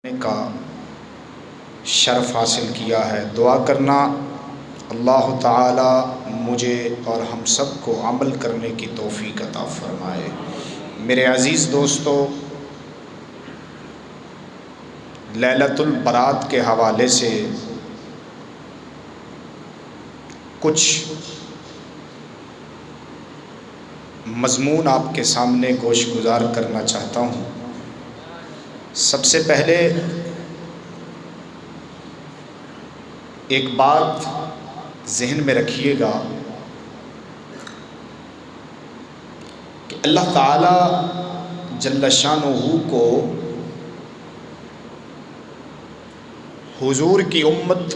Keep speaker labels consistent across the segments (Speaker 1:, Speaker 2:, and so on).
Speaker 1: کا شرف حاصل کیا ہے۔ دعا کرنا اللہ تعالی مجھے اور ہم سب کو عمل کرنے کی توفیق عطا فرمائے۔ میرے عزیز دوستو، لیلۃ البرات کے حوالے سے کچھ مضمون آپ کے سامنے گوش گزار کرنا چاہتا ہوں۔ سب سے پہلے ایک بات ذہن میں رکھیے گا کہ اللہ تعالی جل شانہ کو حضور کی امت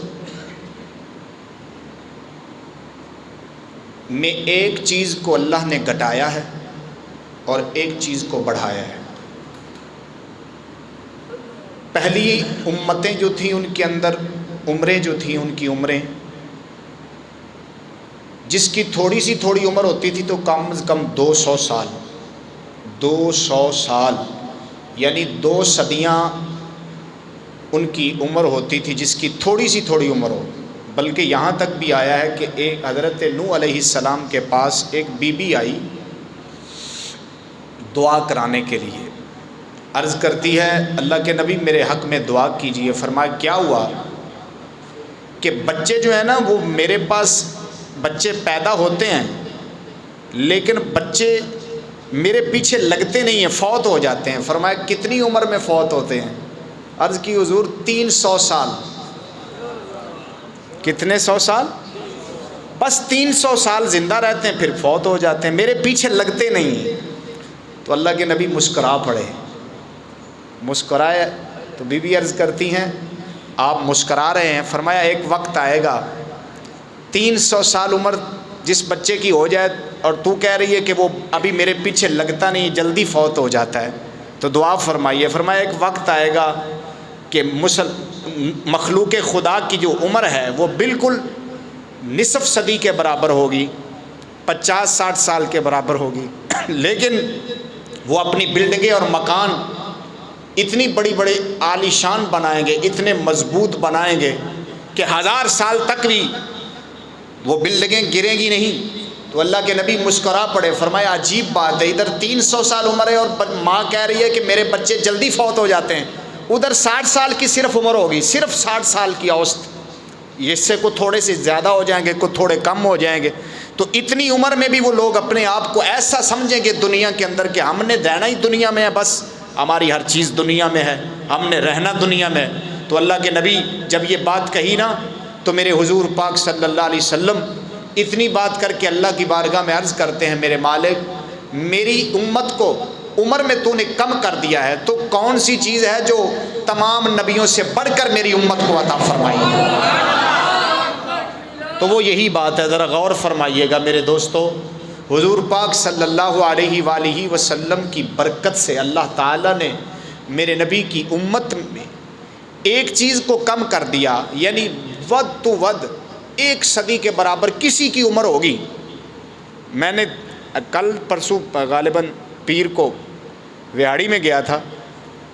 Speaker 1: میں ایک چیز کو اللہ نے گھٹایا ہے اور ایک چیز کو بڑھایا ہے۔ پہلی امتیں جو تھیں ان کے اندر عمریں جو تھیں ان کی عمریں، جس کی تھوڑی عمر ہوتی تھی تو کم از کم 200 سال یعنی 2 صدیاں ان کی عمر ہوتی تھی، جس کی تھوڑی عمر ہو۔ بلکہ یہاں تک بھی آیا ہے کہ ایک حضرت نوح علیہ السلام کے پاس ایک بی بی آئی دعا کرانے کے لیے، عرض کرتی ہے اللہ کے نبی میرے حق میں دعا کیجئے۔ فرمایا کیا ہوا؟ کہ بچے جو ہیں نا وہ میرے پاس بچے پیدا ہوتے ہیں لیکن بچے میرے پیچھے لگتے نہیں ہیں، فوت ہو جاتے ہیں۔ فرمایا کتنی عمر میں فوت ہوتے ہیں؟ عرض کی حضور 300 سال۔ کتنے 100 سال؟ بس 300 سال زندہ رہتے ہیں پھر فوت ہو جاتے ہیں، میرے پیچھے لگتے نہیں ہیں۔ تو اللہ کے نبی مسکرا پڑے۔ مسکرائے تو بی بی عرض کرتی ہیں آپ مسکرا رہے ہیں؟ فرمایا ایک وقت آئے گا 300 سال عمر جس بچے کی ہو جائے اور تو کہہ رہی ہے کہ وہ ابھی میرے پیچھے لگتا نہیں، جلدی فوت ہو جاتا ہے، تو دعا فرمائیے۔ فرمایا ایک وقت آئے گا کہ مخلوق خدا کی جو عمر ہے وہ بالکل نصف صدی کے برابر ہوگی، 50-60 سال کے برابر ہوگی، لیکن وہ اپنی بلڈنگیں اور مکان اتنی بڑی عالی شان بنائیں گے، اتنے مضبوط بنائیں گے کہ 1000 سال تک بھی وہ بلڈنگیں گریں گی نہیں۔ تو اللہ کے نبی مسکرا پڑے۔ فرمایا عجیب بات ہے، ادھر 300 سال عمر ہے اور ماں کہہ رہی ہے کہ میرے بچے جلدی فوت ہو جاتے ہیں، ادھر 60 سال کی صرف عمر ہوگی، صرف 60 سال کی اوسط، اس سے کوئی تھوڑے سے زیادہ ہو جائیں گے، کوئی تھوڑے کم ہو جائیں گے۔ تو اتنی عمر میں بھی وہ لوگ اپنے آپ کو ایسا سمجھیں گے دنیا کے اندر کہ ہم نے رہنا ہی دنیا میں ہے، بس ہماری ہر چیز دنیا میں ہے، ہم نے رہنا دنیا میں۔ تو اللہ کے نبی جب یہ بات کہی نا تو میرے حضور پاک صلی اللہ علیہ وسلم اتنی بات کر کے اللہ کی بارگاہ میں عرض کرتے ہیں میرے مالک میری امت کو عمر میں تو نے کم کر دیا ہے، تو کون سی چیز ہے جو تمام نبیوں سے بڑھ کر میری امت کو عطا فرمائی ہے؟ تو وہ یہی بات ہے، ذرا غور فرمائیے گا میرے دوستو۔ حضور پاک صلی اللہ علیہ وآلہ وسلم کی برکت سے اللہ تعالیٰ نے میرے نبی کی امت میں ایک چیز کو کم کر دیا، یعنی ود تو ود 1 صدی کے برابر کسی کی عمر ہوگی۔ میں نے کل پرسوں غالباً پیر کو ویاڑی میں گیا تھا،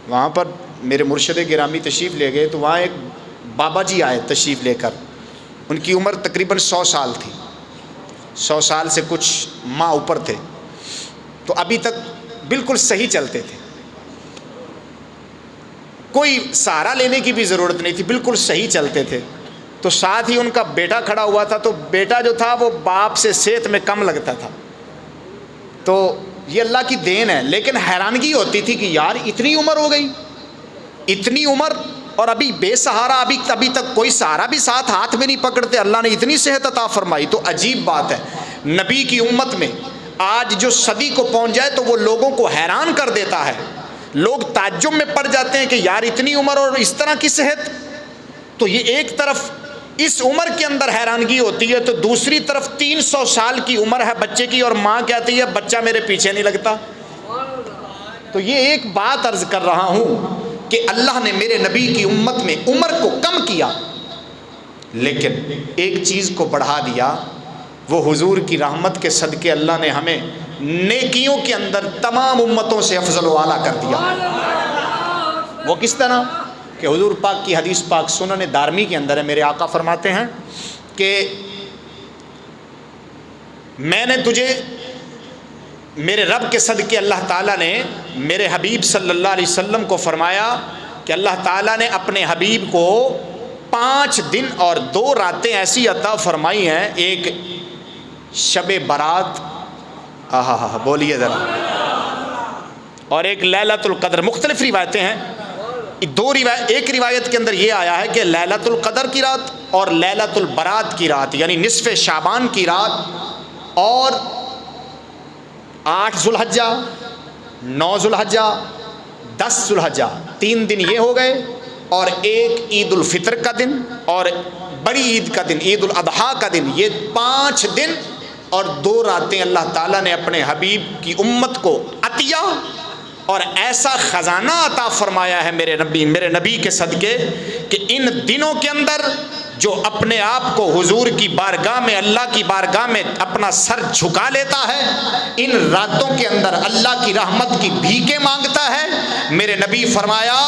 Speaker 1: وہاں پر میرے مرشد گرامی تشریف لے گئے، تو وہاں ایک بابا جی آئے تشریف لے کر، ان کی عمر تقریباً 100 سال تھی، 100 سال سے کچھ ماہ اوپر تھے، تو ابھی تک بالکل صحیح چلتے تھے، کوئی سہارا لینے کی بھی ضرورت نہیں تھی، بالکل صحیح چلتے تھے۔ تو ساتھ ہی ان کا بیٹا کھڑا ہوا تھا، تو بیٹا جو تھا وہ باپ سے صحت میں کم لگتا تھا۔ تو یہ اللہ کی دین ہے، لیکن حیرانگی ہوتی تھی کہ یار اتنی عمر ہو گئی، اتنی عمر اور ابھی بے سہارا، ابھی تک کوئی سہارا بھی ساتھ ہاتھ میں نہیں پکڑتے، اللہ نے اتنی صحت عطا فرمائی۔ تو عجیب بات ہے، نبی کی امت میں آج جو صدی کو پہنچ جائے تو وہ لوگوں کو حیران کر دیتا ہے، لوگ تعجب میں پڑ جاتے ہیں کہ یار اتنی عمر اور اس طرح کی صحت۔ تو یہ ایک طرف اس عمر کے اندر حیرانگی ہوتی ہے، تو دوسری طرف 300 سال کی عمر ہے بچے کی اور ماں کہتی ہے بچہ میرے پیچھے نہیں لگتا۔ تو یہ ایک بات عرض کر رہا ہوں کہ اللہ نے میرے نبی کی امت میں عمر کو کم کیا لیکن ایک چیز کو بڑھا دیا، وہ حضور کی رحمت کے صدقے اللہ نے ہمیں نیکیوں کے اندر تمام امتوں سے افضل و اعلیٰ کر دیا۔ وہ کس طرح؟ کہ حضور پاک کی حدیث پاک سنن دارمی کے اندر ہے، میرے آقا فرماتے ہیں کہ میں نے تجھے میرے رب کے صدقے اللہ تعالیٰ نے میرے حبیب صلی اللہ علیہ وسلم کو فرمایا کہ اللہ تعالیٰ نے اپنے حبیب کو 5 دن اور 2 راتیں ایسی عطا فرمائی ہیں، ایک شب برات، بولیے ذرا، اور ایک لیلۃ القدر۔ مختلف روایتیں ہیں، ایک روایت کے اندر یہ آیا ہے کہ لیلۃ القدر کی رات اور لیلۃ البرات کی رات، یعنی نصف شعبان کی رات، اور 8 ذو الحجہ، 9 ذو الحجہ، 10 ذو الحجہ، 3 دن یہ ہو گئے، اور ایک عید الفطر کا دن اور بڑی عید کا دن، عید الاضحیٰ کا دن، یہ 5 دن اور 2 راتیں اللہ تعالیٰ نے اپنے حبیب کی امت کو عطیہ اور ایسا خزانہ عطا فرمایا ہے میرے نبی کے صدقے کہ ان دنوں کے اندر جو اپنے آپ کو حضور کی بارگاہ میں، اللہ کی بارگاہ میں اپنا سر جھکا لیتا ہے، ان راتوں کے اندر اللہ کی رحمت کی بھیکیں مانگتا ہے۔ میرے نبی فرمایا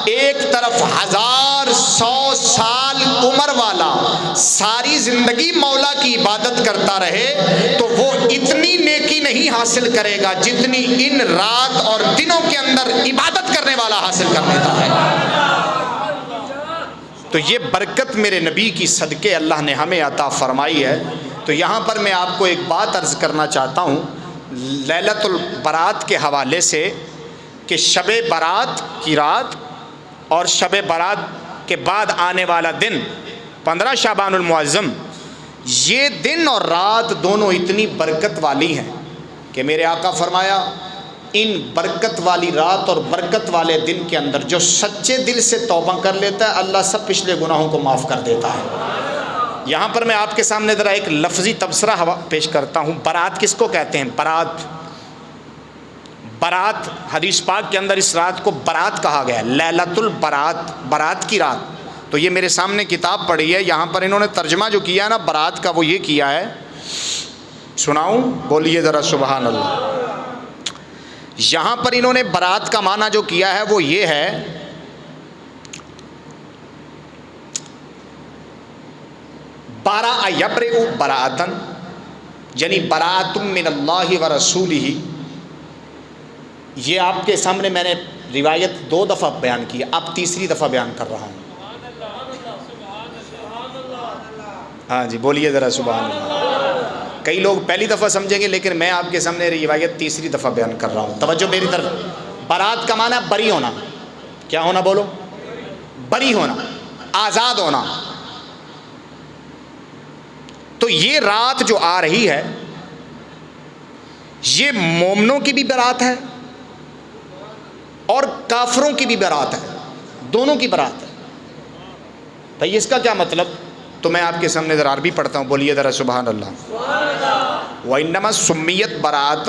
Speaker 1: ایک طرف 1100 سال عمر والا ساری زندگی مولا کی عبادت کرتا رہے تو وہ اتنی نیکی نہیں حاصل کرے گا جتنی ان رات اور دنوں کے اندر عبادت کرنے والا حاصل کر لیتا ہے۔ تو یہ برکت میرے نبی کی صدقے اللہ نے ہمیں عطا فرمائی ہے۔ تو یہاں پر میں آپ کو ایک بات عرض کرنا چاہتا ہوں لیلۃ البرات کے حوالے سے کہ شب برات کی رات اور شب برات کے بعد آنے والا دن 15 شعبان المعظم، یہ دن اور رات دونوں اتنی برکت والی ہیں کہ میرے آقا فرمایا ان برکت والی رات اور برکت والے دن کے اندر جو سچے دل سے توبہ کر لیتا ہے اللہ سب پچھلے گناہوں کو معاف کر دیتا ہے۔ یہاں پر میں آپ کے سامنے ذرا ایک لفظی تبصرہ پیش کرتا ہوں۔ برات کس کو کہتے ہیں؟ برات حدیث پاک کے اندر اس رات کو برات کہا گیا ہے، لیلۃ البرات، برات کی رات۔ تو یہ میرے سامنے کتاب پڑھی ہے، یہاں پر انہوں نے ترجمہ جو کیا ہے نا برات کا وہ یہ کیا ہے، سناؤں؟ بولیے ذرا سبحان اللہ۔ یہاں پر انہوں نے برات کا معنی جو کیا ہے وہ یہ ہے برأ یبرئ براءتن، یعنی براءت من اللہ و رسولہ۔ یہ آپ کے سامنے میں نے روایت 2 دفعہ بیان کی، اب تیسری دفعہ بیان کر رہا ہوں۔ ہاں جی بولیے ذرا سبحان اللہ۔ کئی لوگ پہلی دفعہ سمجھیں گے لیکن میں آپ کے سامنے روایت تیسری دفعہ بیان کر رہا ہوں، توجہ میری طرف۔ برات کا معنی بری ہونا، کیا ہونا بولو؟ بری ہونا، آزاد ہونا۔ تو یہ رات جو آ رہی ہے یہ مومنوں کی بھی برات ہے اور کافروں کی بھی برات ہے، دونوں کی برات ہے۔ بھائی اس کا کیا مطلب؟ تو میں آپ کے سامنے ذرا عربی پڑھتا ہوں، بولیے ذرا سبحان اللہ۔ وَإِنَّمَا سُمِّيَتْ بَرَاءَةٌ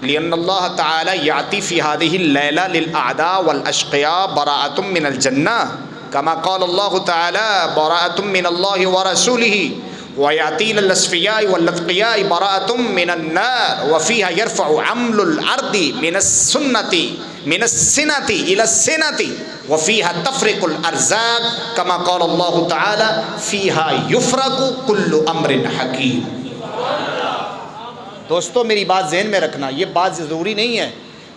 Speaker 1: لِأَنَّ اللَّهَ تَعَالَى يَعْطِي فِي هَذِهِ اللَّيْلَةِ لِلْأَعْدَاءِ وَالْأَشْقِيَاءِ بَرَاءَةٌ مِّنَ الْجَنَّةِ كَمَا قَالَ اللَّهُ تَعَالَى بَرَاءَةٌ مِّنَ اللَّهِ وَرَسُولِهِ وَيَعْطِي لِلْأَصْفِيَاءِ وَالْأَتْقِيَاءِ بَرَاءَةٌ مِّنَ النَّارِ وَفِيهَا يَرْفَعُ عَمْلُ الْأَرْضِ مِنَ السِّنَةِ إِلَى السِّنَةِ وَفِيهَا تَفْرِقُ الْأَرْزَاقِ كَمَا قَالَ اللَّهُ تَعَالَى فِيهَا يُفْرَقُ كُلُّ أَمْرٍ حَكِيمٍ۔ دوستو میری بات ذہن میں رکھنا، یہ بات ضروری نہیں ہے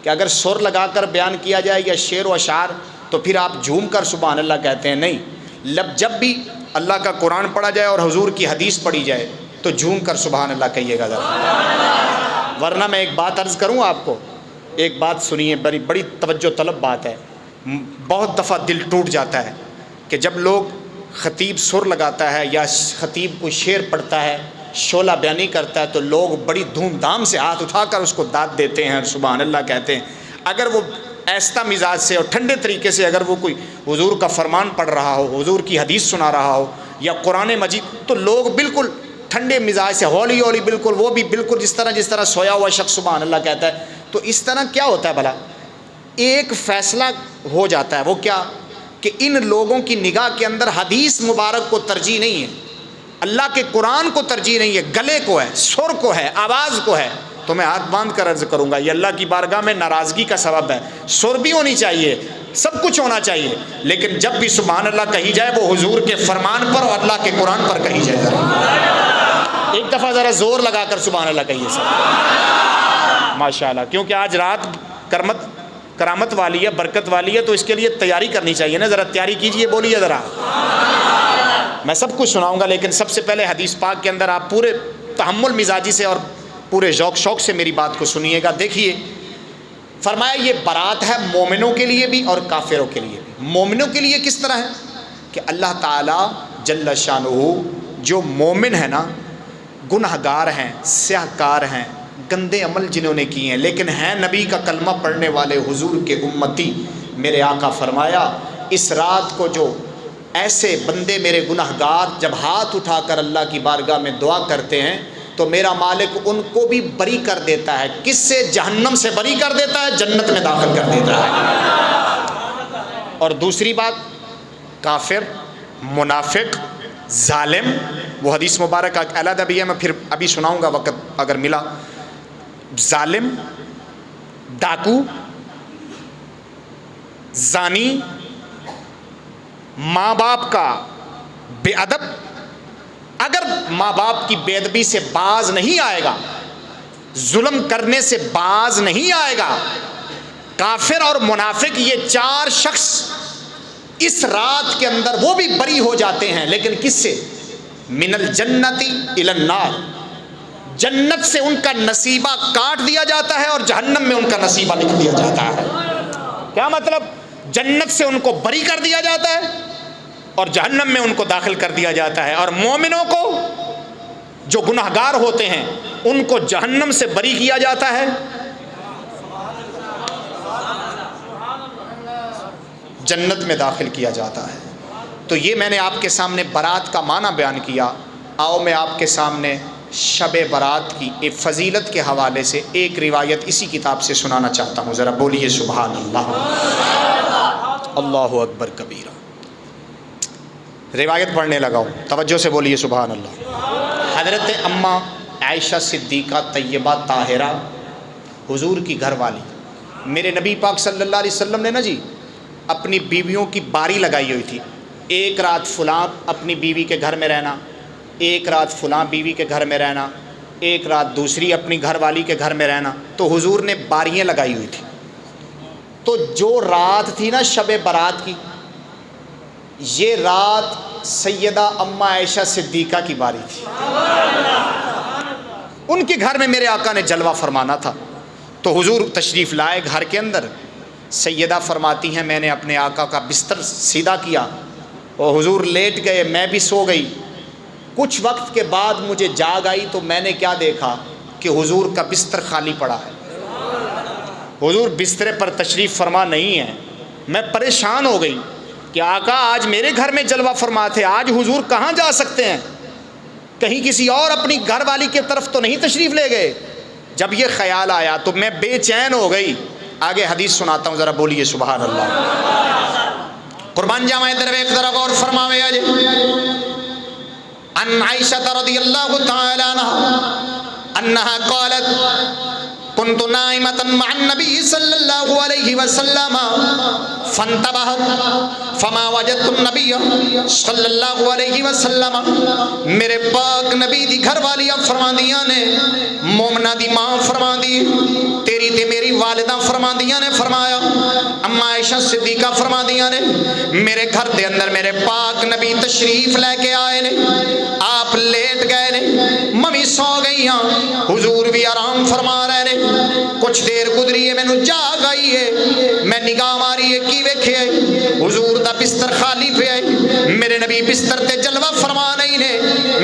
Speaker 1: کہ اگر سر لگا کر بیان کیا جائے یا شعر و اشعار تو پھر آپ جھوم کر سبحان اللہ کہتے ہیں، نہیں، جب بھی اللہ کا قرآن پڑھا جائے اور حضور کی حدیث پڑھی جائے تو جھوم کر سبحان اللہ کہیے گا ذرا۔ ورنہ میں ایک بات عرض کروں آپ کو، ایک بات سنیے، بڑی توجہ طلب بات ہے۔ بہت دفعہ دل ٹوٹ جاتا ہے کہ جب لوگ خطیب سر لگاتا ہے یا خطیب کوئی شعر پڑھتا ہے، شعلہ بیانی کرتا ہے تو لوگ بڑی دھوم دھام سے ہاتھ اٹھا کر اس کو داد دیتے ہیں اور سبحان اللہ کہتے ہیں۔ اگر وہ ایسا مزاج سے اور ٹھنڈے طریقے سے اگر وہ کوئی حضور کا فرمان پڑھ رہا ہو، حضور کی حدیث سنا رہا ہو یا قرآن مجید، تو لوگ بالکل ٹھنڈے مزاج سے ہولی ہولی بالکل، وہ بھی بالکل جس طرح سویا ہوا شخص سبحان اللہ کہتا ہے۔ تو اس طرح کیا ہوتا ہے بھلا؟ ایک فیصلہ ہو جاتا ہے، وہ کیا کہ ان لوگوں کی نگاہ کے اندر حدیث مبارک کو ترجیح نہیں ہے، اللہ کے قرآن کو ترجیح نہیں ہے، گلے کو ہے، سر کو ہے، آواز کو ہے۔ تو میں ہاتھ باندھ کر عرض کروں گا یہ اللہ کی بارگاہ میں ناراضگی کا سبب ہے۔ سر بھی ہونی چاہیے، سب کچھ ہونا چاہیے، لیکن جب بھی سبحان اللہ کہی جائے وہ حضور کے فرمان پر اور اللہ کے قرآن پر کہی جائے. ذرا ایک دفعہ ذرا زور لگا کر سبحان اللہ کہیے سب ماشاء اللہ، کیونکہ آج رات کرامت والی ہے، برکت والی ہے، تو اس کے لیے تیاری کرنی چاہیے نا. ذرا تیاری کیجئے، بولیے ذرا. میں سب کچھ سناؤں گا، لیکن سب سے پہلے حدیث پاک کے اندر آپ پورے تحمل مزاجی سے اور پورے ذوق شوق سے میری بات کو سنیے گا. دیکھیے فرمایا یہ برات ہے مومنوں کے لیے بھی اور کافروں کے لیے بھی. مومنوں کے لیے کس طرح ہے کہ اللہ تعالیٰ جل شانہ جو مومن ہے نا، گنہگار ہیں، سیاہ کار ہیں، گندے عمل جنہوں نے کیے ہیں، لیکن ہیں نبی کا کلمہ پڑھنے والے حضور کے امتی. میرے آقا فرمایا اس رات کو جو ایسے بندے میرے گنہگار جب ہاتھ اٹھا کر اللہ کی بارگاہ میں دعا کرتے ہیں تو میرا مالک ان کو بھی بری کر دیتا ہے. کس سے؟ جہنم سے بری کر دیتا ہے، جنت میں داخل کر دیتا ہے. اور دوسری بات، کافر، منافق، ظالم، وہ حدیث مبارک علیحدہ بھی ہے، میں پھر ابھی سناؤں گا وقت اگر ملا. ظالم، ڈاکو، زانی، ماں باپ کا بے ادب، اگر ماں باپ کی بے ادبی سے باز نہیں آئے گا، ظلم کرنے سے باز نہیں آئے گا، کافر اور منافق یہ چار شخص اس رات کے اندر وہ بھی بری ہو جاتے ہیں. لیکن کس سے؟ من الجنتی الی النار، جنت سے ان کا نصیبہ کاٹ دیا جاتا ہے اور جہنم میں ان کا نصیبہ لکھ دیا جاتا ہے. کیا مطلب؟ جنت سے ان کو بری کر دیا جاتا ہے اور جہنم میں ان کو داخل کر دیا جاتا ہے. اور مومنوں کو جو گناہگار ہوتے ہیں ان کو جہنم سے بری کیا جاتا ہے، جنت میں داخل کیا جاتا ہے. تو یہ میں نے آپ کے سامنے برات کا معنی بیان کیا. آؤ میں آپ کے سامنے شب برات کی ایک فضیلت کے حوالے سے ایک روایت اسی کتاب سے سنانا چاہتا ہوں. ذرا بولیے سبحان اللہ. اللہ اکبر کبیرہ. روایت پڑھنے لگا ہوں، توجہ سے بولیے سبحان اللہ. حضرت اماں عائشہ صدیقہ طیبہ طاہرہ حضور کی گھر والی، میرے نبی پاک صلی اللہ علیہ وسلم نے نا جی اپنی بیویوں کی باری لگائی ہوئی تھی. ایک رات فلاں اپنی بیوی کے گھر میں رہنا، ایک رات فلاں بیوی کے گھر میں رہنا، ایک رات دوسری اپنی گھر والی کے گھر میں رہنا. تو حضور نے باریاں لگائی ہوئی تھی. تو جو رات تھی نا شب برات کی، یہ رات سیدہ اماں عائشہ صدیقہ کی باری تھی. ان کے گھر میں میرے آقا نے جلوہ فرمانا تھا. تو حضور تشریف لائے گھر کے اندر. سیدہ فرماتی ہیں میں نے اپنے آقا کا بستر سیدھا کیا اور حضور لیٹ گئے، میں بھی سو گئی. کچھ وقت کے بعد مجھے جاگ آئی تو میں نے کیا دیکھا کہ حضور کا بستر خالی پڑا ہے. حضور بسترے پر تشریف فرما نہیں ہے. میں پریشان ہو گئی کہ آقا آج میرے گھر میں جلوہ فرما تھے، آج حضور کہاں جا سکتے ہیں؟ کہیں کسی اور اپنی گھر والی کی طرف تو نہیں تشریف لے گئے؟ جب یہ خیال آیا تو میں بے چین ہو گئی. آگے حدیث سناتا ہوں، ذرا بولیے سبحان اللہ. قربان جاوائے درویش ذرا غور فرماوے. ان عائشہ رضی اللہ تعالی عنہا انہا قالت كنت نائمة مع النبي صلى الله عليه وسلم فانتبهت فما وجدت النبي صلى الله عليه وسلم. میرے پاک نبی دی گھر والیاں فرماندیاں نے، مومنہ دی ماں فرماندی، تیری تے میری والدہ فرماندیاں نے فرمایا، اما عائشہ صدیقہ فرماندیاں نے میرے گھر دے اندر میرے پاک نبی تشریف لے کے آئے نے، آپ لیٹ گئے نے، ممی سو گئی ہاں، حضور بھی آرام فرما رہے نے. کچھ دیر گزری ہے، میں نو جاگ آئی ہے، میں نگاہ ماری ہے کی ویکھے حضور دا بستر خالی پہ ہے. میرے نبی بستر تے جلوہ فرما نہیں نے،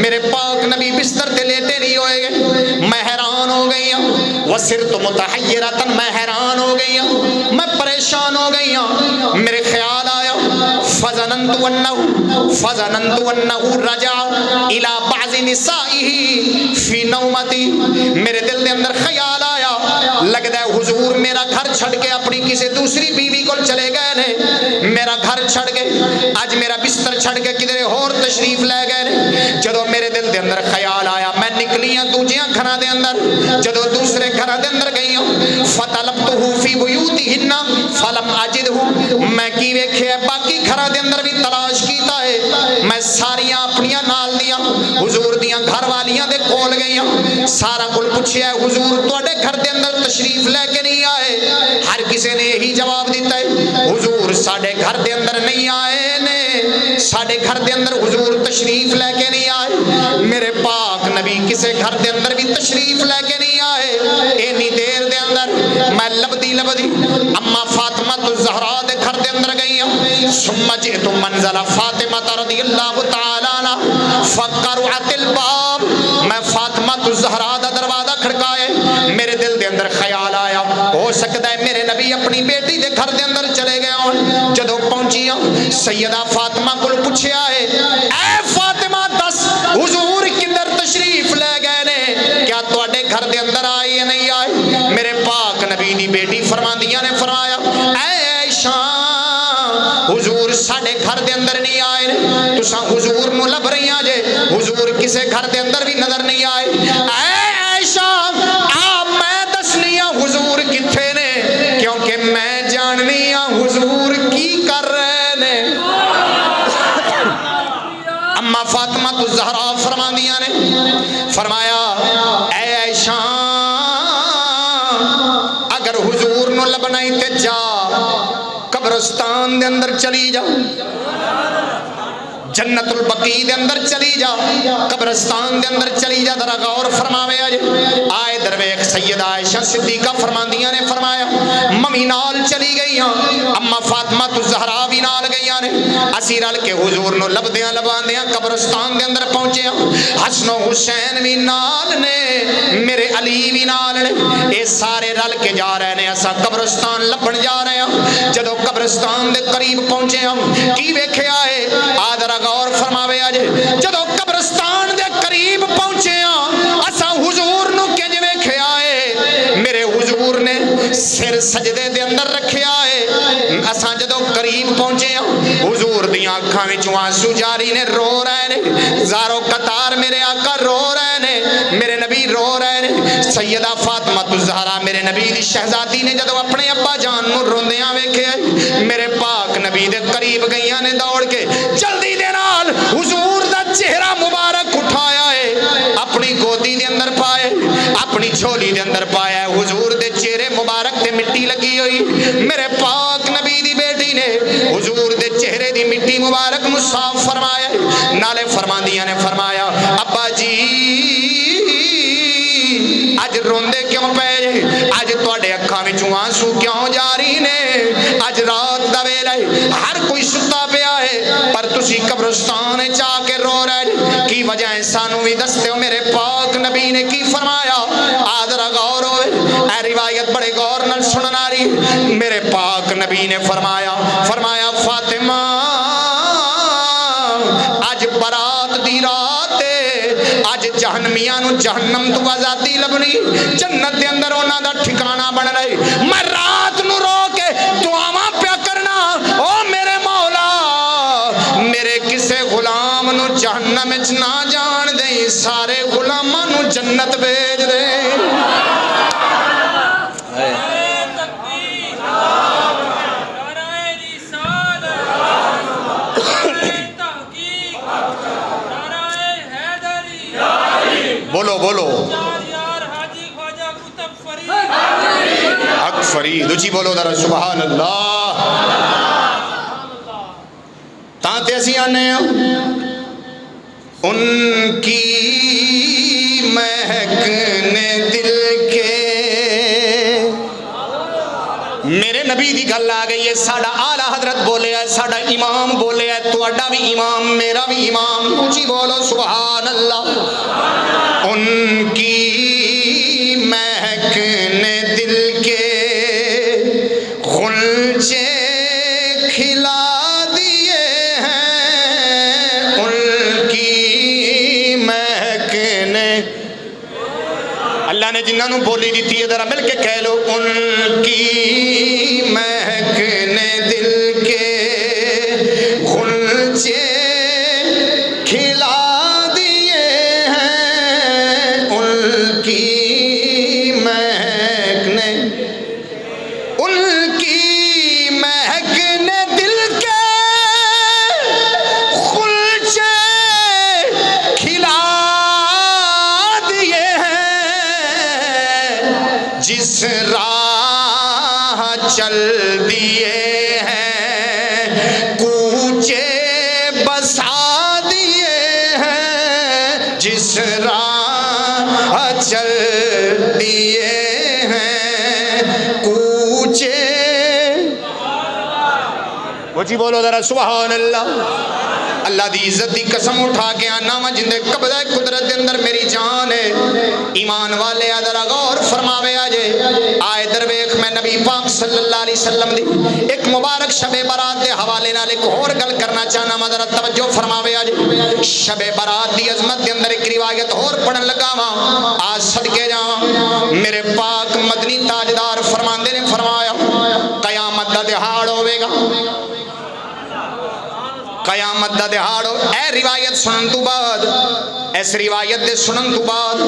Speaker 1: میرے پاک نبی بستر تے لیٹے نہیں ہوئے گئے. میں حیران ہو گئی ہوں، وصرت متحیرتن، میں حیران ہو گئی ہوں، میں پریشان ہو گئی ہوں. میرے خیال آیا فظننت انہ رجع الى بعض نسائه فی نومتی. میرے دل دے اندر خیال آیا لگتا ہے حضور میرا گھر چھڑ کے اپنی کسی دوسری بیوی کو چلے گئے نے، میرا گھر چھڑ کے آج میرا بستر چھڑ کے کدھر اور تشریف لے گئے نے. جدو میرے دل دے اندر خیال آیا میں نکلی ہوں دوجیاں گھراں دے اندر. جدو دوسرے گھراں دے اندر گئی ہوں فطلبتہ فی بیوتہن فلم اجدہ، میں اندر بھی تلاش کیتا ہے. میں ساریاں اپنیاں نال دیاں حضور دیاں گھر والیاں دے کول گئیاں, سارا کل پوچھیا ہے حضور تواڈے گھر دے اندر تشریف لے کے نہیں آئے؟ ہر کسی نے یہی جواب دیتا ہے حضور ساڈے گھر دے اندر نہیں آئے نے, ساڈے گھر دے اندر حضور تشریف لے کے نہیں آئے. میرے پاک نبی کسے گھر دے اندر بھی تشریف لے کے نہیں آئے. اینی دیر دے اندر میں لبدی اما فاطمہ الزہرا دے گھر دے اندر گئی. ثم جئت منزل فاطمہ رضی اللہ تعالی عنہ فقرعت الباب, میں فاطمہ الزہرا دا دروازہ کھڑکائے. میرے دل دے اندر خیال آیا ہو سکتا ہے میرے نبی اپنی بیٹی دے گھر دے اندر چلے گئے ہوں. جدوں پہنچیاں سیدہ فاطمہ کو پوچھیا ہے اے فاطمہ دس حضور کدھر تشریف لے گئے نے, کیا تواڈے گھر دے اندر آئے یا نہیں آئے؟ میرے پاک نبی دی بیٹی فرماندیاں نے فرمایا اے عائشہ حضور ساڈے گھر دے اندر نہیں آئے نے, تساں حضور نو لب رہیاں جے, حضور کسے گھر دے اندر بھی نظر نہیں آئے. اے عائشہ آپ میں دسنی ہاں حضور کتھے نے, کیونکہ میں جاننی ہاں حضور کی کر رہے نے. اما فاطمہ الزہرا فرماندیاں نے فرمایا اے عائشہ اگر حضور نو لبنا ہی تے جا قبرستان دے اندر چلی جا, جنت البقیع دے اندر چلی جا, قبرستان دے اندر چلی جا. ذرا غور فرماوے آئے درویش سیدہ عائشہ صدیقہ فرماندیاں نے فرمایا ممی نال چلی گئیاں, اما فاطمہ الزہرا بھی نال گئیاں نے. اسی رل کے حضور نو لبدیاں لباندیاں قبرستان دے اندر پہنچے. حسن و حسین بھی نال نے, میرے علی بھی نال نے, اے سارے رل کے جا رہے نے. اساں قبرستان لبن جا رہے ہیں. جدوں قبرستان دے قریب پہنچے ہم کی ویکھیا ہے آدھرا غور فرماوے آجے. جدو قبرستان دے قریب پہنچے ہاں اسا حضور نو کنج ویکھیا ہے, میرے حضور نے سر سجدے دے اندر رکھیا ہے. اسا جدو قریب پہنچے ہاں حضور دیاں اکھاں وچوں آنسو جاری نے, رو رہے نے زارو قطار, میرے آقا رو رہے نے, میرے نبی رو رہے نے. سیدہ فاطمہ الزہرا میرے نبی دی شہزادی نے جدو اپنے ابا جان نو روندیاں ویکھیا, میرے پاک نبی دے قریب گئیاں نے دوڑ کے, جلدی دے نال حضور دا چہرہ مبارک اٹھایا ہے, اپنی گودی دے اندر پائے, اپنی جھولی دے اندر پایا ہے. حضور دے چہرے مبارک تے مٹی لگی ہوئی. میرے پاک نبی دی بیٹی نے حضور دے چہرے دی مٹی مبارک نو صاف فرمایا. نالے فرماندیاں نے فرمایا ابا جی اج روندے کیوں پے, اج تواڈے اکھاں وچوں آنسو کیوں جاری نے؟ اج رات دا ویلا ہے, ہر کوئی ستا پیا ہے, پر تسی قبرستان چا کے رو رہے, کی وجہ ہے سانو بھی دستے ہو. میرے پاک نبی نے کی فرمایا آدھرا غور ہوئے, اے روایت بڑے غور نال سنن آ رہی. میرے پاک نبی نے فرمایا فاطمہ اج برات دی رات اج جہنمیاں نو جہنم تو آزادی لبنی, جنت دے اندر انہاں دا ٹھکانہ بن رہی. میں رات نو رو کے دعاواں پیا کرنا, او میرے مولا میرے کسے غلام نو جہنم وچ نہ جان دے, سارے غلاماں نو جنت بھیج دے. بولو بولو حق فرید اچھی بولو ذرا سبحان اللہ. تانتے اسی آنے ہیں ان کی مہک نے دل کے, میرے نبی دی گل آ گئی ہے. ساڈا آلہ حضرت بولے ہے, ساڈا امام بولے ہے, تواڈا بھی امام میرا بھی امام. اونچی بولو سبحان اللہ. ان کی مہک نے دل کے غنچے کھلا دیے ہیں, ان کی مہک نے, اللہ نے جنہاں نو بولی دیتی ہے ذرا مل کے کہہ لو, ان کی مہک نے دل کے غنچے کھلا دیے ہیں, ان کی مہک نے, ان کی مہک نے دل کے چل دیے ہیں کوچے. وہ جی بولو ذرا سبحان اللہ. اللہ دی عزت دی قسم اٹھا کے آنا وا جندے قبضہ قدرت دے اندر میری جان ہے. ایمان والے ذرا غور فرماوے آجے. آئے درویخ میں نبی پاک صلی اللہ علیہ وسلم دی ایک مبارک شب برات دے حوالے نال ایک اور گل کرنا چاہنا وا ذرا توجہ فرماوے آجے. شب برات دی عظمت دے اندر ایک روایت اور پڑھن لگا وا آج صدقے جاواں. میرے پاک مدنی تاجدار فرماندے نے فرمایا قیامت دا دہاڑ ہوے گا. قیامت دا دہاڑ اے روایت سنن تو بعد اس روایت دے سنن تو بعد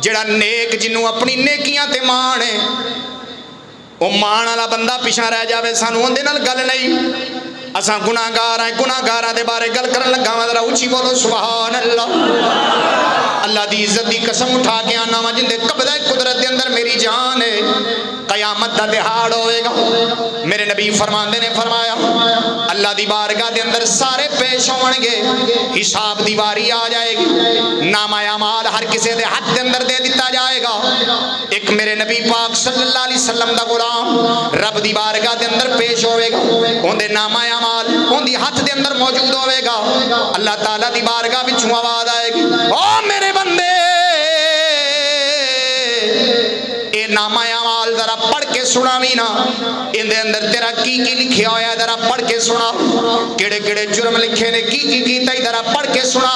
Speaker 1: جڑا نیک جنوں اپنی نیکیاں تے مان ہے او مان والا بندہ پیچھے رہ جاوے سانو اون دے نال گل نہیں. اساں گناہگار ہیں گناہگاراں دے بارے گل کرن لگا وا ذرا اونچی بولو سبحان اللہ. اللہ دی عزت دی قسم اٹھا کے آنا وا جندے قبضہ قدرت دے اندر میری جان ہے قیامت دا دہاڑ ہوئے گا. میرے نبی فرماندے نے فرمایا اللہ دی بارگاہ دے اندر سارے پیش ہون گے. حساب دی واری آ جائے گی. نامہ اعمال ہر کسی دے ہاتھ دے اندر دے دتا جائے گا. ایک میرے نبی پاک صلی اللہ علیہ وسلم دا غلام رب دی بارگاہ دے اندر پیش ہوئے گا. اون دے نامہ اعمال اون دی ہاتھ دے اندر موجود ہوئے گا. اللہ تعالیٰ دی بارگاہ وچوں آواز آئے گی او میرے بندے اے نامہ اعمال ذرا پڑھ کے سناوی نا. ان دے اندر تیرا کی لکھیا ہویا ہے ذرا پڑھ کے سنا. کیڑے کیڑے جرم لکھے نے کی کیتا ہے ذرا پڑھ کے سنا.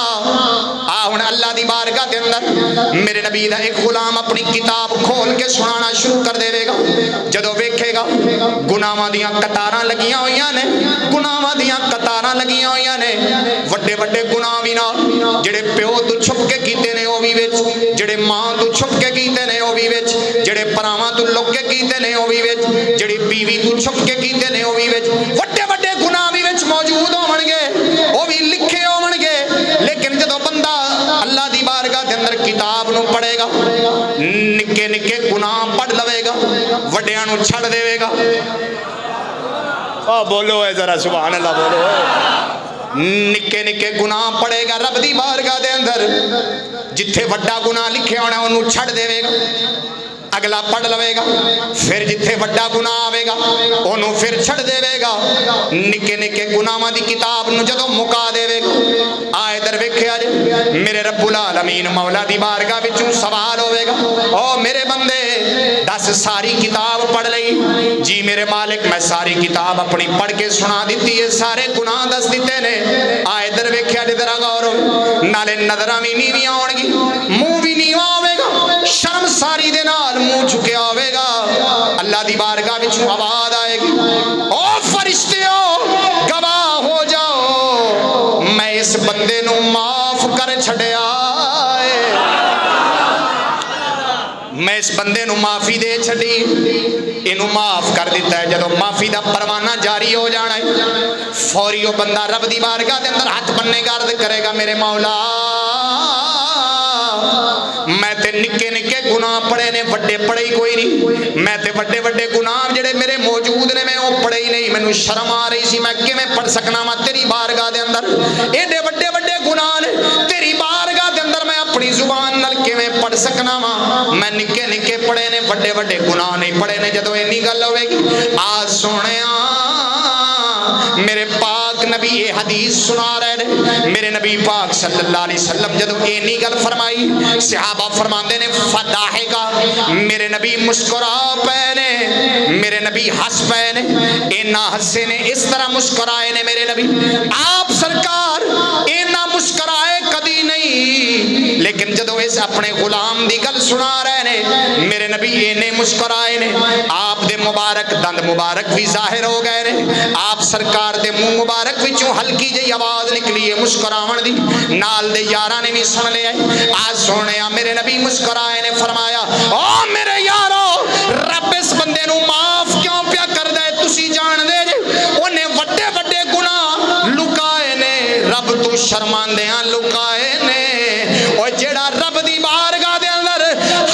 Speaker 1: ہن اللہ دی بارگاہ دے اندر میرے نبی دا ایک غلام اپنی کتاب کھول کے سنانا شروع کر دے گا. جدوں ویکھے گا گناہاں دیاں قطاراں لگیاں ہوئیاں نے. گناہاں دیاں قطاراں لگیاں ہوئیاں نے. وڈے وڈے گناہ وی نہ جڑے پیو تو چھپ کے کیتے نے او وی وچ. جڑے ماں تو چھپ کے کیتے نے او وی وچ. جڑے پراواں تو لک کے کیتے نے او وی وچ. جڑی بیوی تو چھپ کے کیتے نے او وی وچ. وڈے وڈے گناہ وی وچ موجود ہون گے او وی لکھے ہون گے. لیکن جدوں بندہ اللہ دی بارگاہ دے اندر کتاب نو پڑھے گا نکے نکے گناہ پڑھ لوے گا وڈیاں نو چھڑ دے گا. بولو اے ذرا سبحان اللہ بولو. نکے نکے گناہ پڑے گا رب دی بارگاہ دے اندر. جتھے وڈا گناہ لکھے ہونا انہوں چھڑ دے گا اگلا پڑھ لوے گا. پھر جتھے وڈا گناہ آوے گا انہوں پھر چھڑ دے گا. نکے نکے گناہاں دی کتاب نو جدوں مکا دے گا. آئے در ویکھیا جے میرے رب العالمین مولا دی بارگاہ وچوں سوال ہوے گا او میرے بندے دس ساری کتاب پڑھ لئی. جی میرے مالک میں ساری کتاب اپنی پڑھ کے سنا دیتی ہے سارے گناہ دس دیتے نے. آئے در ویکھیا جے ذرا غور ہو نالے نظراں وی نیویاں ہون گی منہ وی نیواں ہوے گا شرم ساری دے نال منہ جھکیا ہوئے گا. اللہ دی بارگاہ وچوں آواز آئے گی او فرشتیو گواہ ہو جاؤ میں اس بندے نو معاف کر چھڈیا ہے. میں اس بندے نو معافی دے چھڈی اینو معاف کر دیتا ہے. جدوں معافی دا پروانہ جاری ہو جانا ہے فوری وہ بندہ رب دی بارگاہ دے اندر ہاتھ بننے کا عرض کرے گا میرے مولا میں تے نکے نکے گناہ پڑے نے وڈے پڑے ہی کوئی نہیں. میں تے وڈے وڈے گناہ جڑے میرے موجود نے میں وہ پڑے ہی نہیں. مینوں شرم آ رہی سی میں کیویں پڑھ سکنا وا تیری بارگاہ دے اندر. ایڈے وڈے وڈے گناہ نے تیری بارگاہ دے اندر میں اپنی زبان نال کیویں پڑھ سکنا وا. میں نکے نکے پڑے نے وڈے وڈے گناہ نہیں پڑے نے. جدوں اینی گل ہوے گی آ سونیا میرے پاک نبی یہ حدیث سنا رہے ہیں. میرے نبی پاک صلی اللہ علیہ وسلم جدو اینی گل فرمائی صحابہ فرماندے نے فداحے کا میرے نبی مسکرا پے نے. میرے نبی ہس پے نے. اینا ہسے نے اس طرح مسکرائے نے میرے نبی. آپ سرکار اینا مسکرائے کدی نہیں. لیکن جدو اس اپنے غلام دی گل سنا رہے نے میرے نبی اینے مسکرائے نے. آپ دے مبارک دند مبارک بھی ظاہر ہو گئے نے. آپ سرکار دے منہ مبارک وچوں ہلکی جئی آواز نکلی ہے مسکراون دی. نال دے یاراں نے بھی سن لیا. آج سونیا میرے نبی مسکرائے نے فرمایا او میرے یارو رب اس بندے نو معاف کیوں پیا کر دے تسی جان دے جے اونے وڈے وڈے گناہ لکائے نے رب تو شرماندیاں لکائے نے. او جیڑا رب دی بارگاہ دے اندر